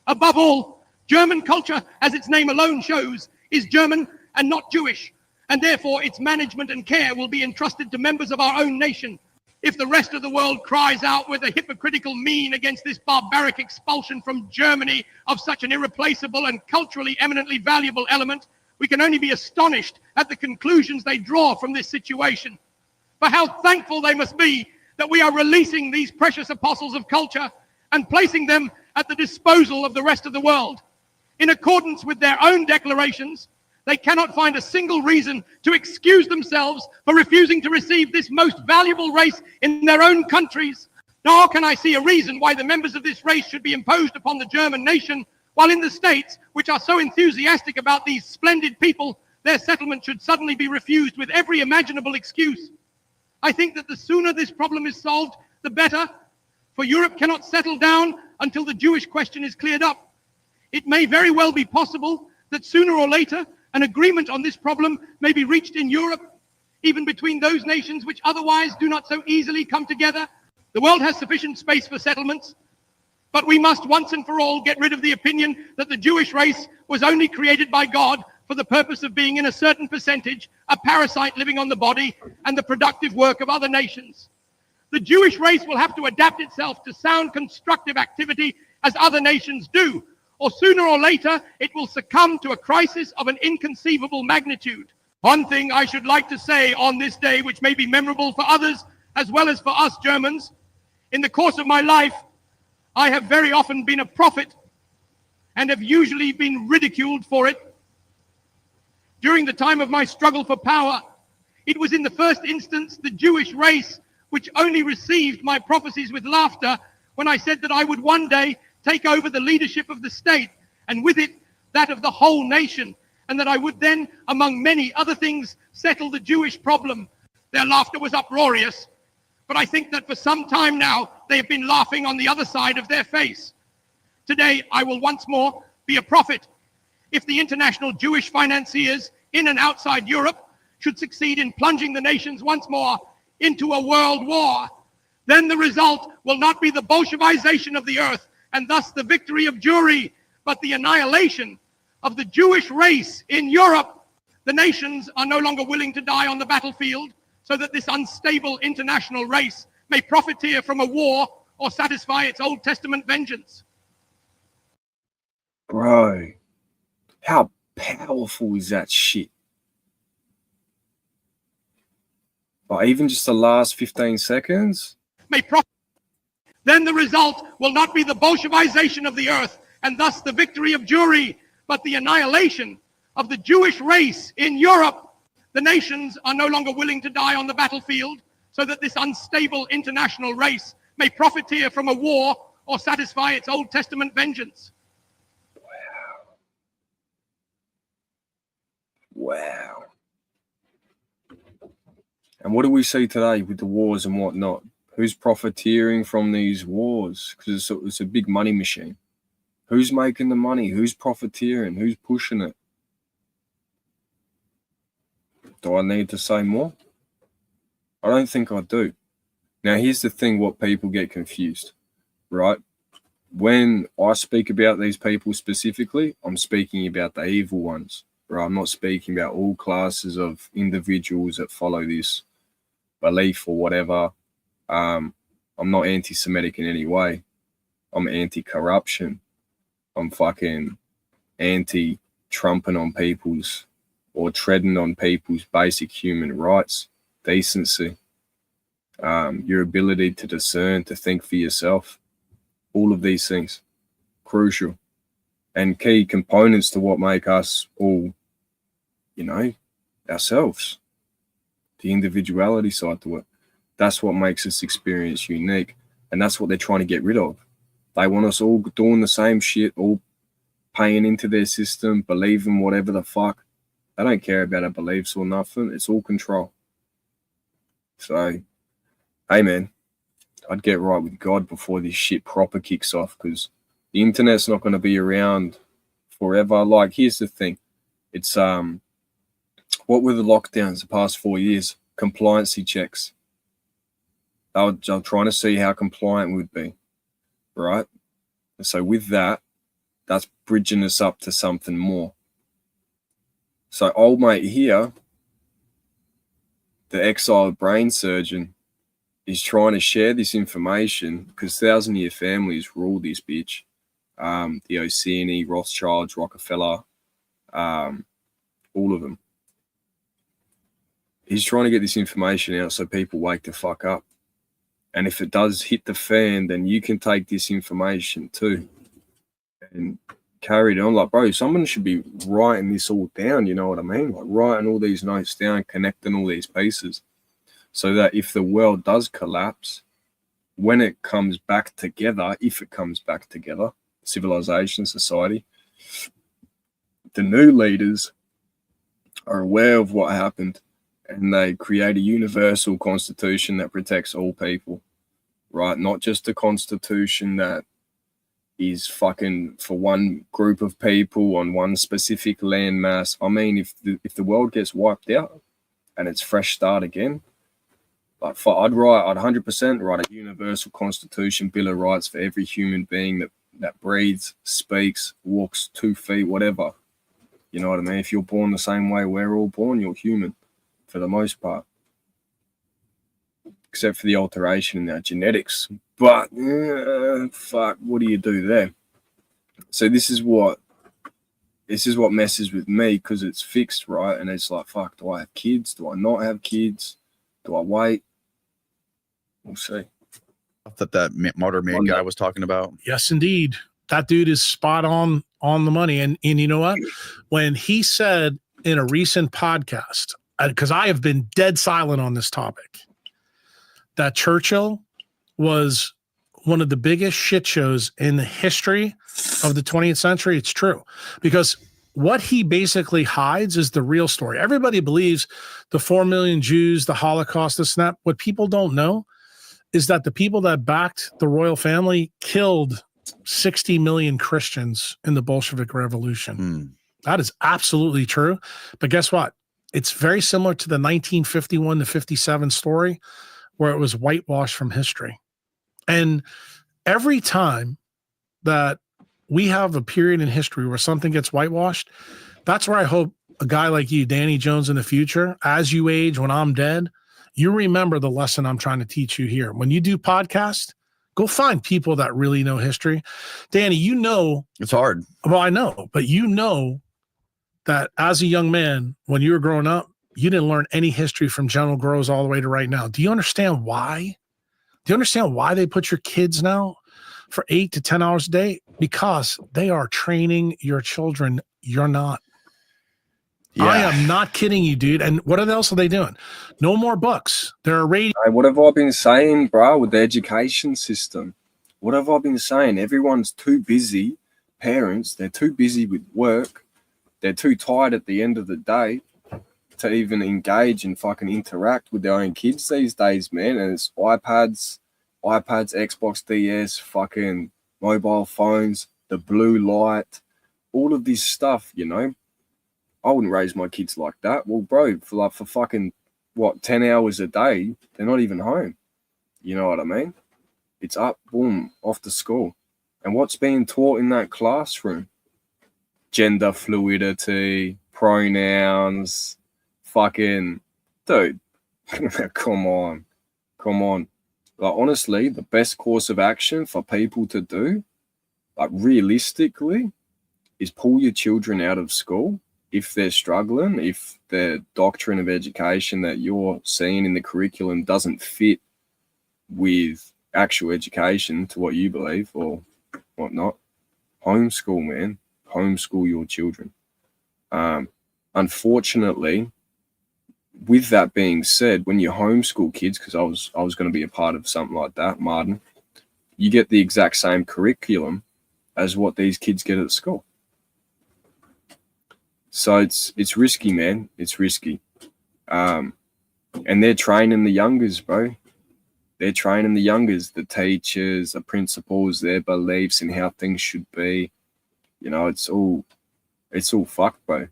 Above all, German culture, as its name alone shows, is German and not Jewish, and therefore its management and care will be entrusted to members of our own nation. If the rest of the world cries out with a hypocritical mien against this barbaric expulsion from Germany of such an irreplaceable and culturally eminently valuable element, we can only be astonished at the conclusions they draw from this situation. For how thankful they must be that we are releasing these precious apostles of culture and placing them at the disposal of the rest of the world. In accordance with their own declarations, they cannot find a single reason to excuse themselves for refusing to receive this most valuable race in their own countries. Nor can I see a reason why the members of this race should be imposed upon the German nation, while in the states, which are so enthusiastic about these splendid people, their settlement should suddenly be refused with every imaginable excuse. I think that the sooner this problem is solved, the better, for Europe cannot settle down until the Jewish question is cleared up. It may very well be possible that sooner or later, an agreement on this problem may be reached in Europe, even between those nations which otherwise do not so easily come together. The world has sufficient space for settlements, but we must once and for all get rid of the opinion that the Jewish race was only created by God for the purpose of being in a certain percentage a parasite living on the body and the productive work of other nations. The Jewish race will have to adapt itself to sound constructive activity as other nations do, or sooner or later it will succumb to a crisis of an inconceivable magnitude. One thing I should like to say on this day, which may be memorable for others as well as for us Germans, in the course of my life, I have very often been a prophet and have usually been ridiculed for it. During the time of my struggle for power, it was in the first instance the Jewish race which only received my prophecies with laughter when I said that I would one day take over the leadership of the state, and with it, that of the whole nation, and that I would then, among many other things, settle the Jewish problem. Their laughter was uproarious, but I think that for some time now, they have been laughing on the other side of their face. Today, I will once more be a prophet. If the international Jewish financiers in and outside Europe should succeed in plunging the nations once more into a world war, then the result will not be the Bolshevization of the earth, and thus the victory of Jewry, but the annihilation of the Jewish race in Europe. The nations are no longer willing to die on the battlefield, so that this unstable international race may profiteer from a war or satisfy its Old Testament vengeance. Bro, how powerful is that shit? Like, even just the last 15 seconds? Then the result will not be the Bolshevization of the earth, and thus the victory of Jewry, but the annihilation of the Jewish race in Europe. The nations are no longer willing to die on the battlefield, so that this unstable international race may profiteer from a war or satisfy its Old Testament vengeance. Wow. And what do we see today with the wars and whatnot? Who's profiteering from these wars? Because it's a big money machine. Who's making the money? Who's profiteering? Who's pushing it? Do I need to say more? I don't think I do. Now, here's the thing, what people get confused, right? When I speak about these people specifically, I'm speaking about the evil ones, right? I'm not speaking about all classes of individuals that follow this belief or whatever. I'm not anti-Semitic in any way. I'm anti-corruption. I'm fucking anti-trumping on people's or treading on people's basic human rights, decency, your ability to discern, to think for yourself. All of these things, crucial and key components to what make us all, you know, ourselves. The individuality side to it. That's what makes this experience unique. And that's what they're trying to get rid of. They want us all doing the same shit, all paying into their system, believing whatever the fuck. They don't care about our beliefs or nothing. It's all control. So, hey man, I'd get right with God before this shit proper kicks off, because the internet's not going to be around forever. Like, here's the thing. It's what were the lockdowns the past 4 years? Compliancy checks. I'm trying to see how compliant we'd be, right? And so with that, that's bridging us up to something more. So old mate here, the exiled brain surgeon, is trying to share this information because 1,000-year families rule this bitch. The Orsini, Rothschilds, Rockefeller, all of them. He's trying to get this information out so people wake the fuck up. And if it does hit the fan, then you can take this information too and carry it on. Like, bro, someone should be writing this all down, you know what I mean? Like writing all these notes down, connecting all these pieces so that if the world does collapse, when it comes back together, if it comes back together, civilization, society, the new leaders are aware of what happened and they create a universal constitution that protects all people, right? Not just a constitution that is fucking for one group of people on one specific landmass. I mean, if the world gets wiped out and it's fresh start again, like I'd 100% write a universal constitution, Bill of Rights for every human being that breathes, speaks, walks 2 feet, whatever. You know what I mean? If you're born the same way we're all born, you're human for the most part, except for the alteration in our genetics. But fuck, what do you do there? So this is what messes with me because it's fixed, right? And it's like, fuck, do I have kids? Do I not have kids? Do I wait? We'll see. That Martyr Maid guy was talking about. Yes, indeed. That dude is spot on the money. And you know what? When he said in a recent podcast, because I have been dead silent on this topic, that Churchill was one of the biggest shit shows in the history of the 20th century. It's true, because what he basically hides is the real story. Everybody believes the 4 million Jews, the Holocaust, this and that. What people don't know is that the people that backed the royal family killed 60 million Christians in the Bolshevik Revolution. That is absolutely true. But guess what? It's very similar to the 1951 to 57 story where it was whitewashed from history. And every time that we have a period in history where something gets whitewashed, that's where I hope a guy like you, Danny Jones, in the future, as you age, when I'm dead, you remember the lesson I'm trying to teach you here. When you do podcasts, go find people that really know history. Danny, you know. It's hard. Well, I know, but you know that as a young man, when you were growing up, you didn't learn any history from General Groves all the way to right now. Do you understand why? Do you understand why they put your kids now for 8 to 10 hours a day? Because they are training your children. You're not. Yeah. I am not kidding you, dude. And what else are they doing? No more books. They're reading. What have I been saying, bro, with the education system? What have I been saying? Everyone's too busy. Parents, they're too busy with work. They're too tired at the end of the day to even engage and fucking interact with their own kids these days, man. And it's iPads, Xbox DS, fucking mobile phones, the blue light, all of this stuff, you know. I wouldn't raise my kids like that. Well, bro, for fucking, 10 hours a day, they're not even home. You know what I mean? It's up, boom, off to school. And what's being taught in that classroom? Gender fluidity, pronouns, fucking, dude, come on. Like, honestly, the best course of action for people to do, like, realistically, is pull your children out of school if they're struggling, if the doctrine of education that you're seeing in the curriculum doesn't fit with actual education to what you believe or whatnot. Homeschool, man. Homeschool your children. Unfortunately, with that being said, when you homeschool kids, because I was going to be a part of something like that, Martin, you get the exact same curriculum as what these kids get at school. So it's risky, man. It's risky. And they're training the youngers, bro. They're training the youngers, the teachers, the principals, their beliefs in how things should be. You know, it's all fucked, bro.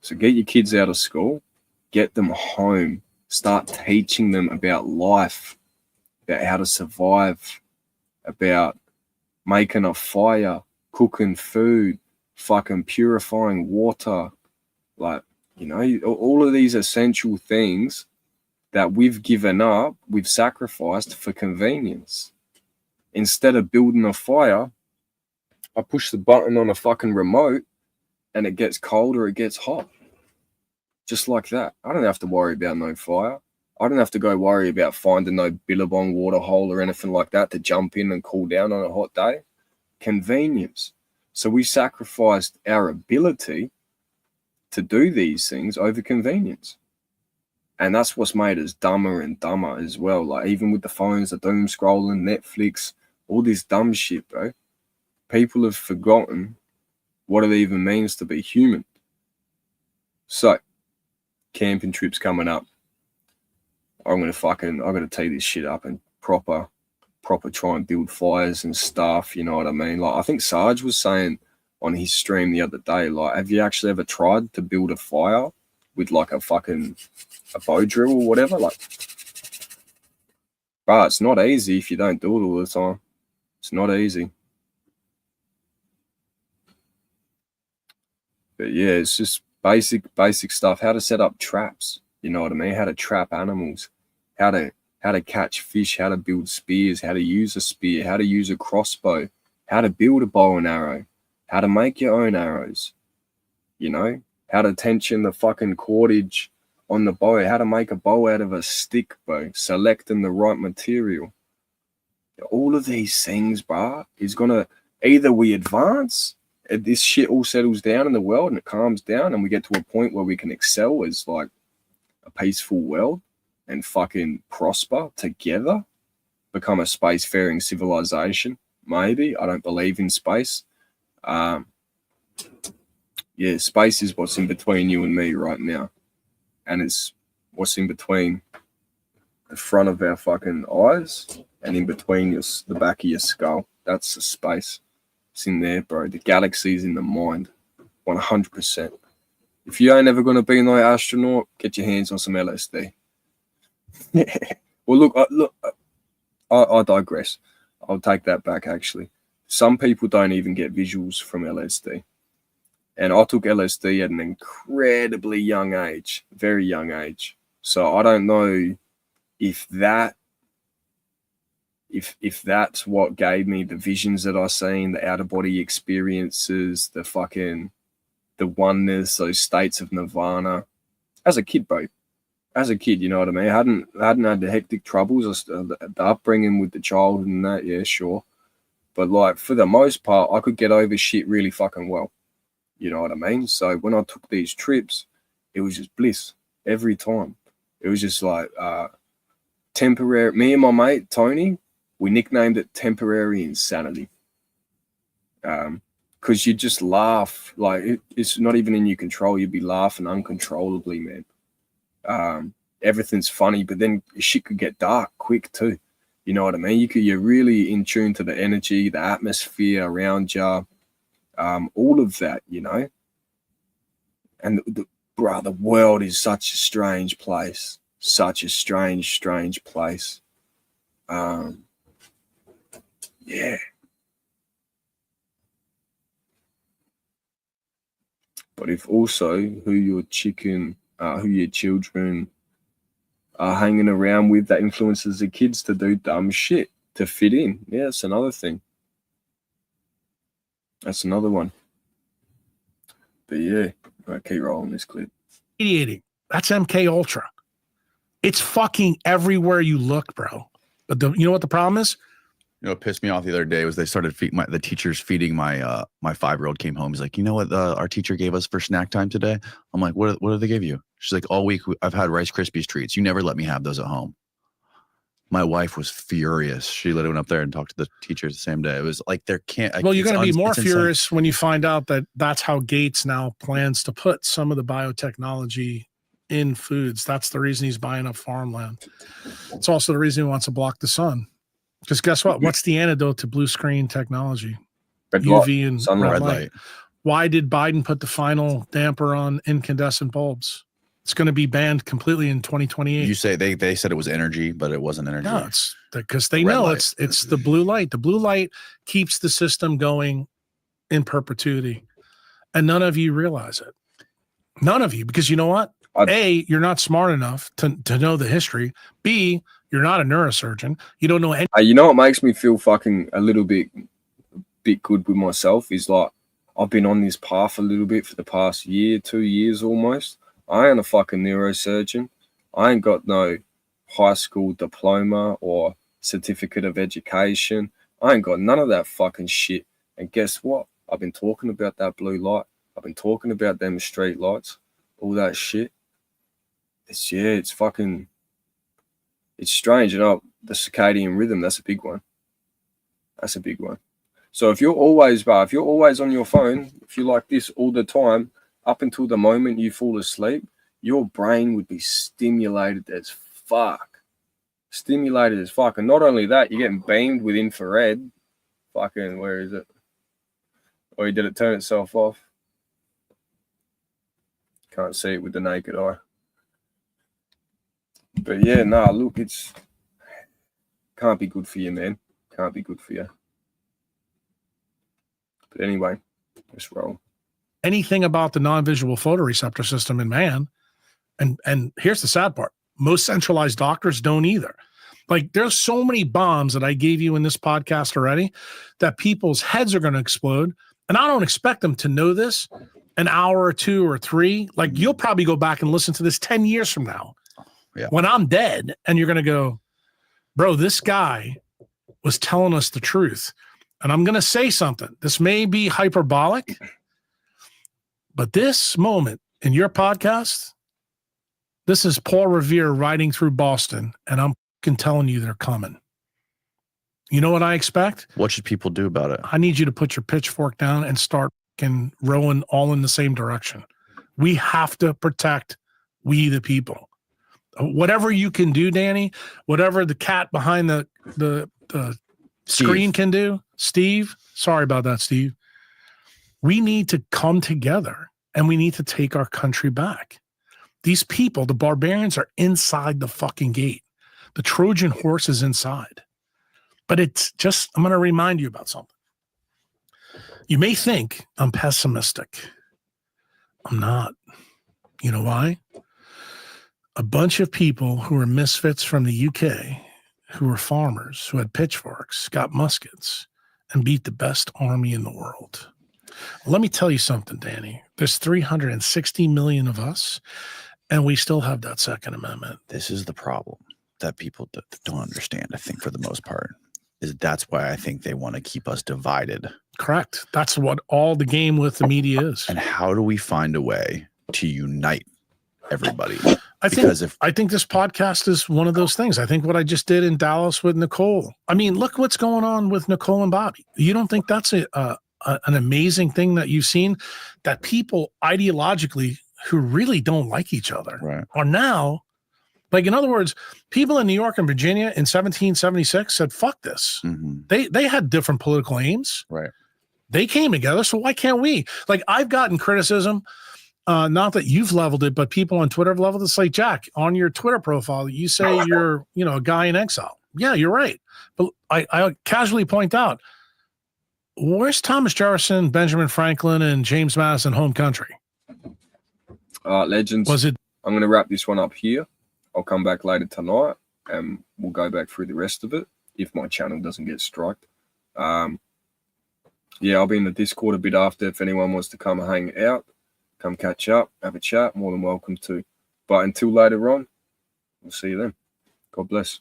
So get your kids out of school, get them home, start teaching them about life, about how to survive, about making a fire, cooking food, fucking purifying water, like, you know, all of these essential things that we've given up, we've sacrificed for convenience. Instead of building a fire, I push the button on a fucking remote and it gets cold or it gets hot. Just like that. I don't have to worry about no fire. I don't have to go worry about finding no Billabong water hole or anything like that to jump in and cool down on a hot day. Convenience. So we sacrificed our ability to do these things over convenience. And that's what's made us dumber and dumber as well. Like, even with the phones, the doom scrolling, Netflix, all this dumb shit, bro. People have forgotten what it even means to be human. So, camping trips coming up. I'm gonna tee this shit up and proper try and build fires and stuff, you know what I mean? Like, I think Sarge was saying on his stream the other day, like, have you actually ever tried to build a fire with like a bow drill or whatever? Like, but it's not easy if you don't do it all the time. It's not easy. But yeah, it's just basic stuff. How to set up traps, you know what I mean? How to trap animals, how to catch fish, how to build spears, how to use a spear, how to use a crossbow, how to build a bow and arrow, how to make your own arrows, you know, how to tension the fucking cordage on the bow, how to make a bow out of a stick, bro, selecting the right material. All of these things, bro, is gonna, either we advance, this shit all settles down in the world and it calms down and we get to a point where we can excel as like a peaceful world and fucking prosper together, become a spacefaring civilization. Maybe. I don't believe in space. Yeah, space is what's in between you and me right now. And it's what's in between the front of our fucking eyes and in between the back of your skull. That's the space. It's in there, bro. The galaxy's in the mind. 100%. If you ain't ever going to be no astronaut, get your hands on some LSD. Well, look, I digress. I'll take that back, actually. Some people don't even get visuals from LSD. And I took LSD at an incredibly young age, very young age. So I don't know if that's what gave me the visions that I seen, the out of body experiences, the oneness, those states of nirvana. As a kid, bro. As a kid, you know what I mean? I hadn't had the hectic troubles, the upbringing with the childhood and that, yeah, sure. But like, for the most part, I could get over shit really fucking well. You know what I mean? So when I took these trips, it was just bliss every time. It was just like temporary. Me and my mate, Tony, we nicknamed it temporary insanity. Because you just laugh. Like, it's not even in your control. You'd be laughing uncontrollably, man. Everything's funny, but then shit could get dark quick too. You know what I mean? You're really in tune to the energy, the atmosphere around you, all of that, you know. And the world is such a strange place, such a strange place. Yeah. But if also who your children are hanging around with, that influences the kids to do dumb shit to fit in. Yeah, that's another thing. That's another one. But yeah, I keep rolling this clip. Radiating. That's MK Ultra. It's fucking everywhere you look, bro. But you know what the problem is? You know what pissed me off the other day was they started the teachers feeding my 5-year-old came home. He's like, you know what our teacher gave us for snack time today? I'm like, what did they give you? She's like, all week I've had Rice Krispies treats. You never let me have those at home. My wife was furious. She literally went up there and talked to the teachers the same day. It was like you're going to be more furious when you find out that that's how Gates now plans to put some of the biotechnology in foods. That's the reason he's buying up farmland. It's also the reason he wants to block the sun. Because guess what? What's the antidote to blue screen technology? Red UV light. and Sunlight. red light. Why did Biden put the final damper on incandescent bulbs? It's going to be banned completely in 2028. You say they said it was energy, but it wasn't energy. No, it's because they Red know light. it's the blue light. The blue light keeps the system going in perpetuity, and none of you realize it. None of you, because you know what? A, you're not smart enough to know the history. B, you're not a neurosurgeon. You don't know any. You know what makes me feel fucking a little bit good with myself is like I've been on this path a little bit for the past year, 2 years almost. I ain't a fucking neurosurgeon. I ain't got no high school diploma or certificate of education. I ain't got none of that fucking shit. And guess what? I've been talking about that blue light. I've been talking about them street lights, all that shit. It's fucking, it's strange. You know, the circadian rhythm, that's a big one. That's a big one. So if you're always on your phone, if you're like this all the time, up until the moment you fall asleep, your brain would be stimulated as fuck. Stimulated as fuck. And not only that, you're getting beamed with infrared. Fucking, where is it? Or did it turn itself off? Can't see it with the naked eye. But yeah, nah, look, it's can't be good for you, man. Can't be good for you. But anyway, let's roll. Anything about the non-visual photoreceptor system in man. And here's the sad part. Most centralized doctors don't either. Like there's so many bombs that I gave you in this podcast already that people's heads are going to explode. And I don't expect them to know this an hour or two or three. Like you'll probably go back and listen to this 10 years from now. Yeah. When I'm dead and you're going to go, bro, this guy was telling us the truth. And I'm going to say something. This may be hyperbolic, but this moment in your podcast, this is Paul Revere riding through Boston, and I'm telling you they're coming. You know what I expect? What should people do about it? I need you to put your pitchfork down and start rowing all in the same direction. We have to protect we the people. Whatever you can do, Danny, whatever the cat behind the screen can do, Steve, sorry about that, Steve. We need to come together and we need to take our country back. These people, the barbarians, are inside the fucking gate. The Trojan horse is inside. But it's just, I'm going to remind you about something. You may think I'm pessimistic. I'm not. You know why? A bunch of people who are misfits from the UK, who were farmers, who had pitchforks, got muskets, and beat the best army in the world. Let me tell you something, Danny. There's 360 million of us, and we still have that Second Amendment. This is the problem that people don't understand, I think, for the most part, is that's why I think they want to keep us divided. Correct. That's what all the game with the media is. And how do we find a way to unite everybody? I think this podcast is one of those things. I think what I just did in Dallas with Nicole. I mean, look what's going on with Nicole and Bobby. You don't think that's an amazing thing that you've seen? That people ideologically who really don't like each other are now, like, in other words, people in New York and Virginia in 1776 said, fuck this. Mm-hmm. They had different political aims. Right. They came together. So why can't we? Like, I've gotten criticism. Not that you've leveled it, but people on Twitter have leveled it. It's like, Jack, on your Twitter profile, you say you're, a guy in exile. Yeah, you're right. But I casually point out, where's Thomas Jefferson, Benjamin Franklin, and James Madison home country? Legends. Was it? I'm going to wrap this one up here. I'll come back later tonight and we'll go back through the rest of it if my channel doesn't get striked. Yeah, I'll be in the Discord a bit after if anyone wants to come hang out. Come catch up, have a chat, more than welcome to. But until later on, we'll see you then. God bless.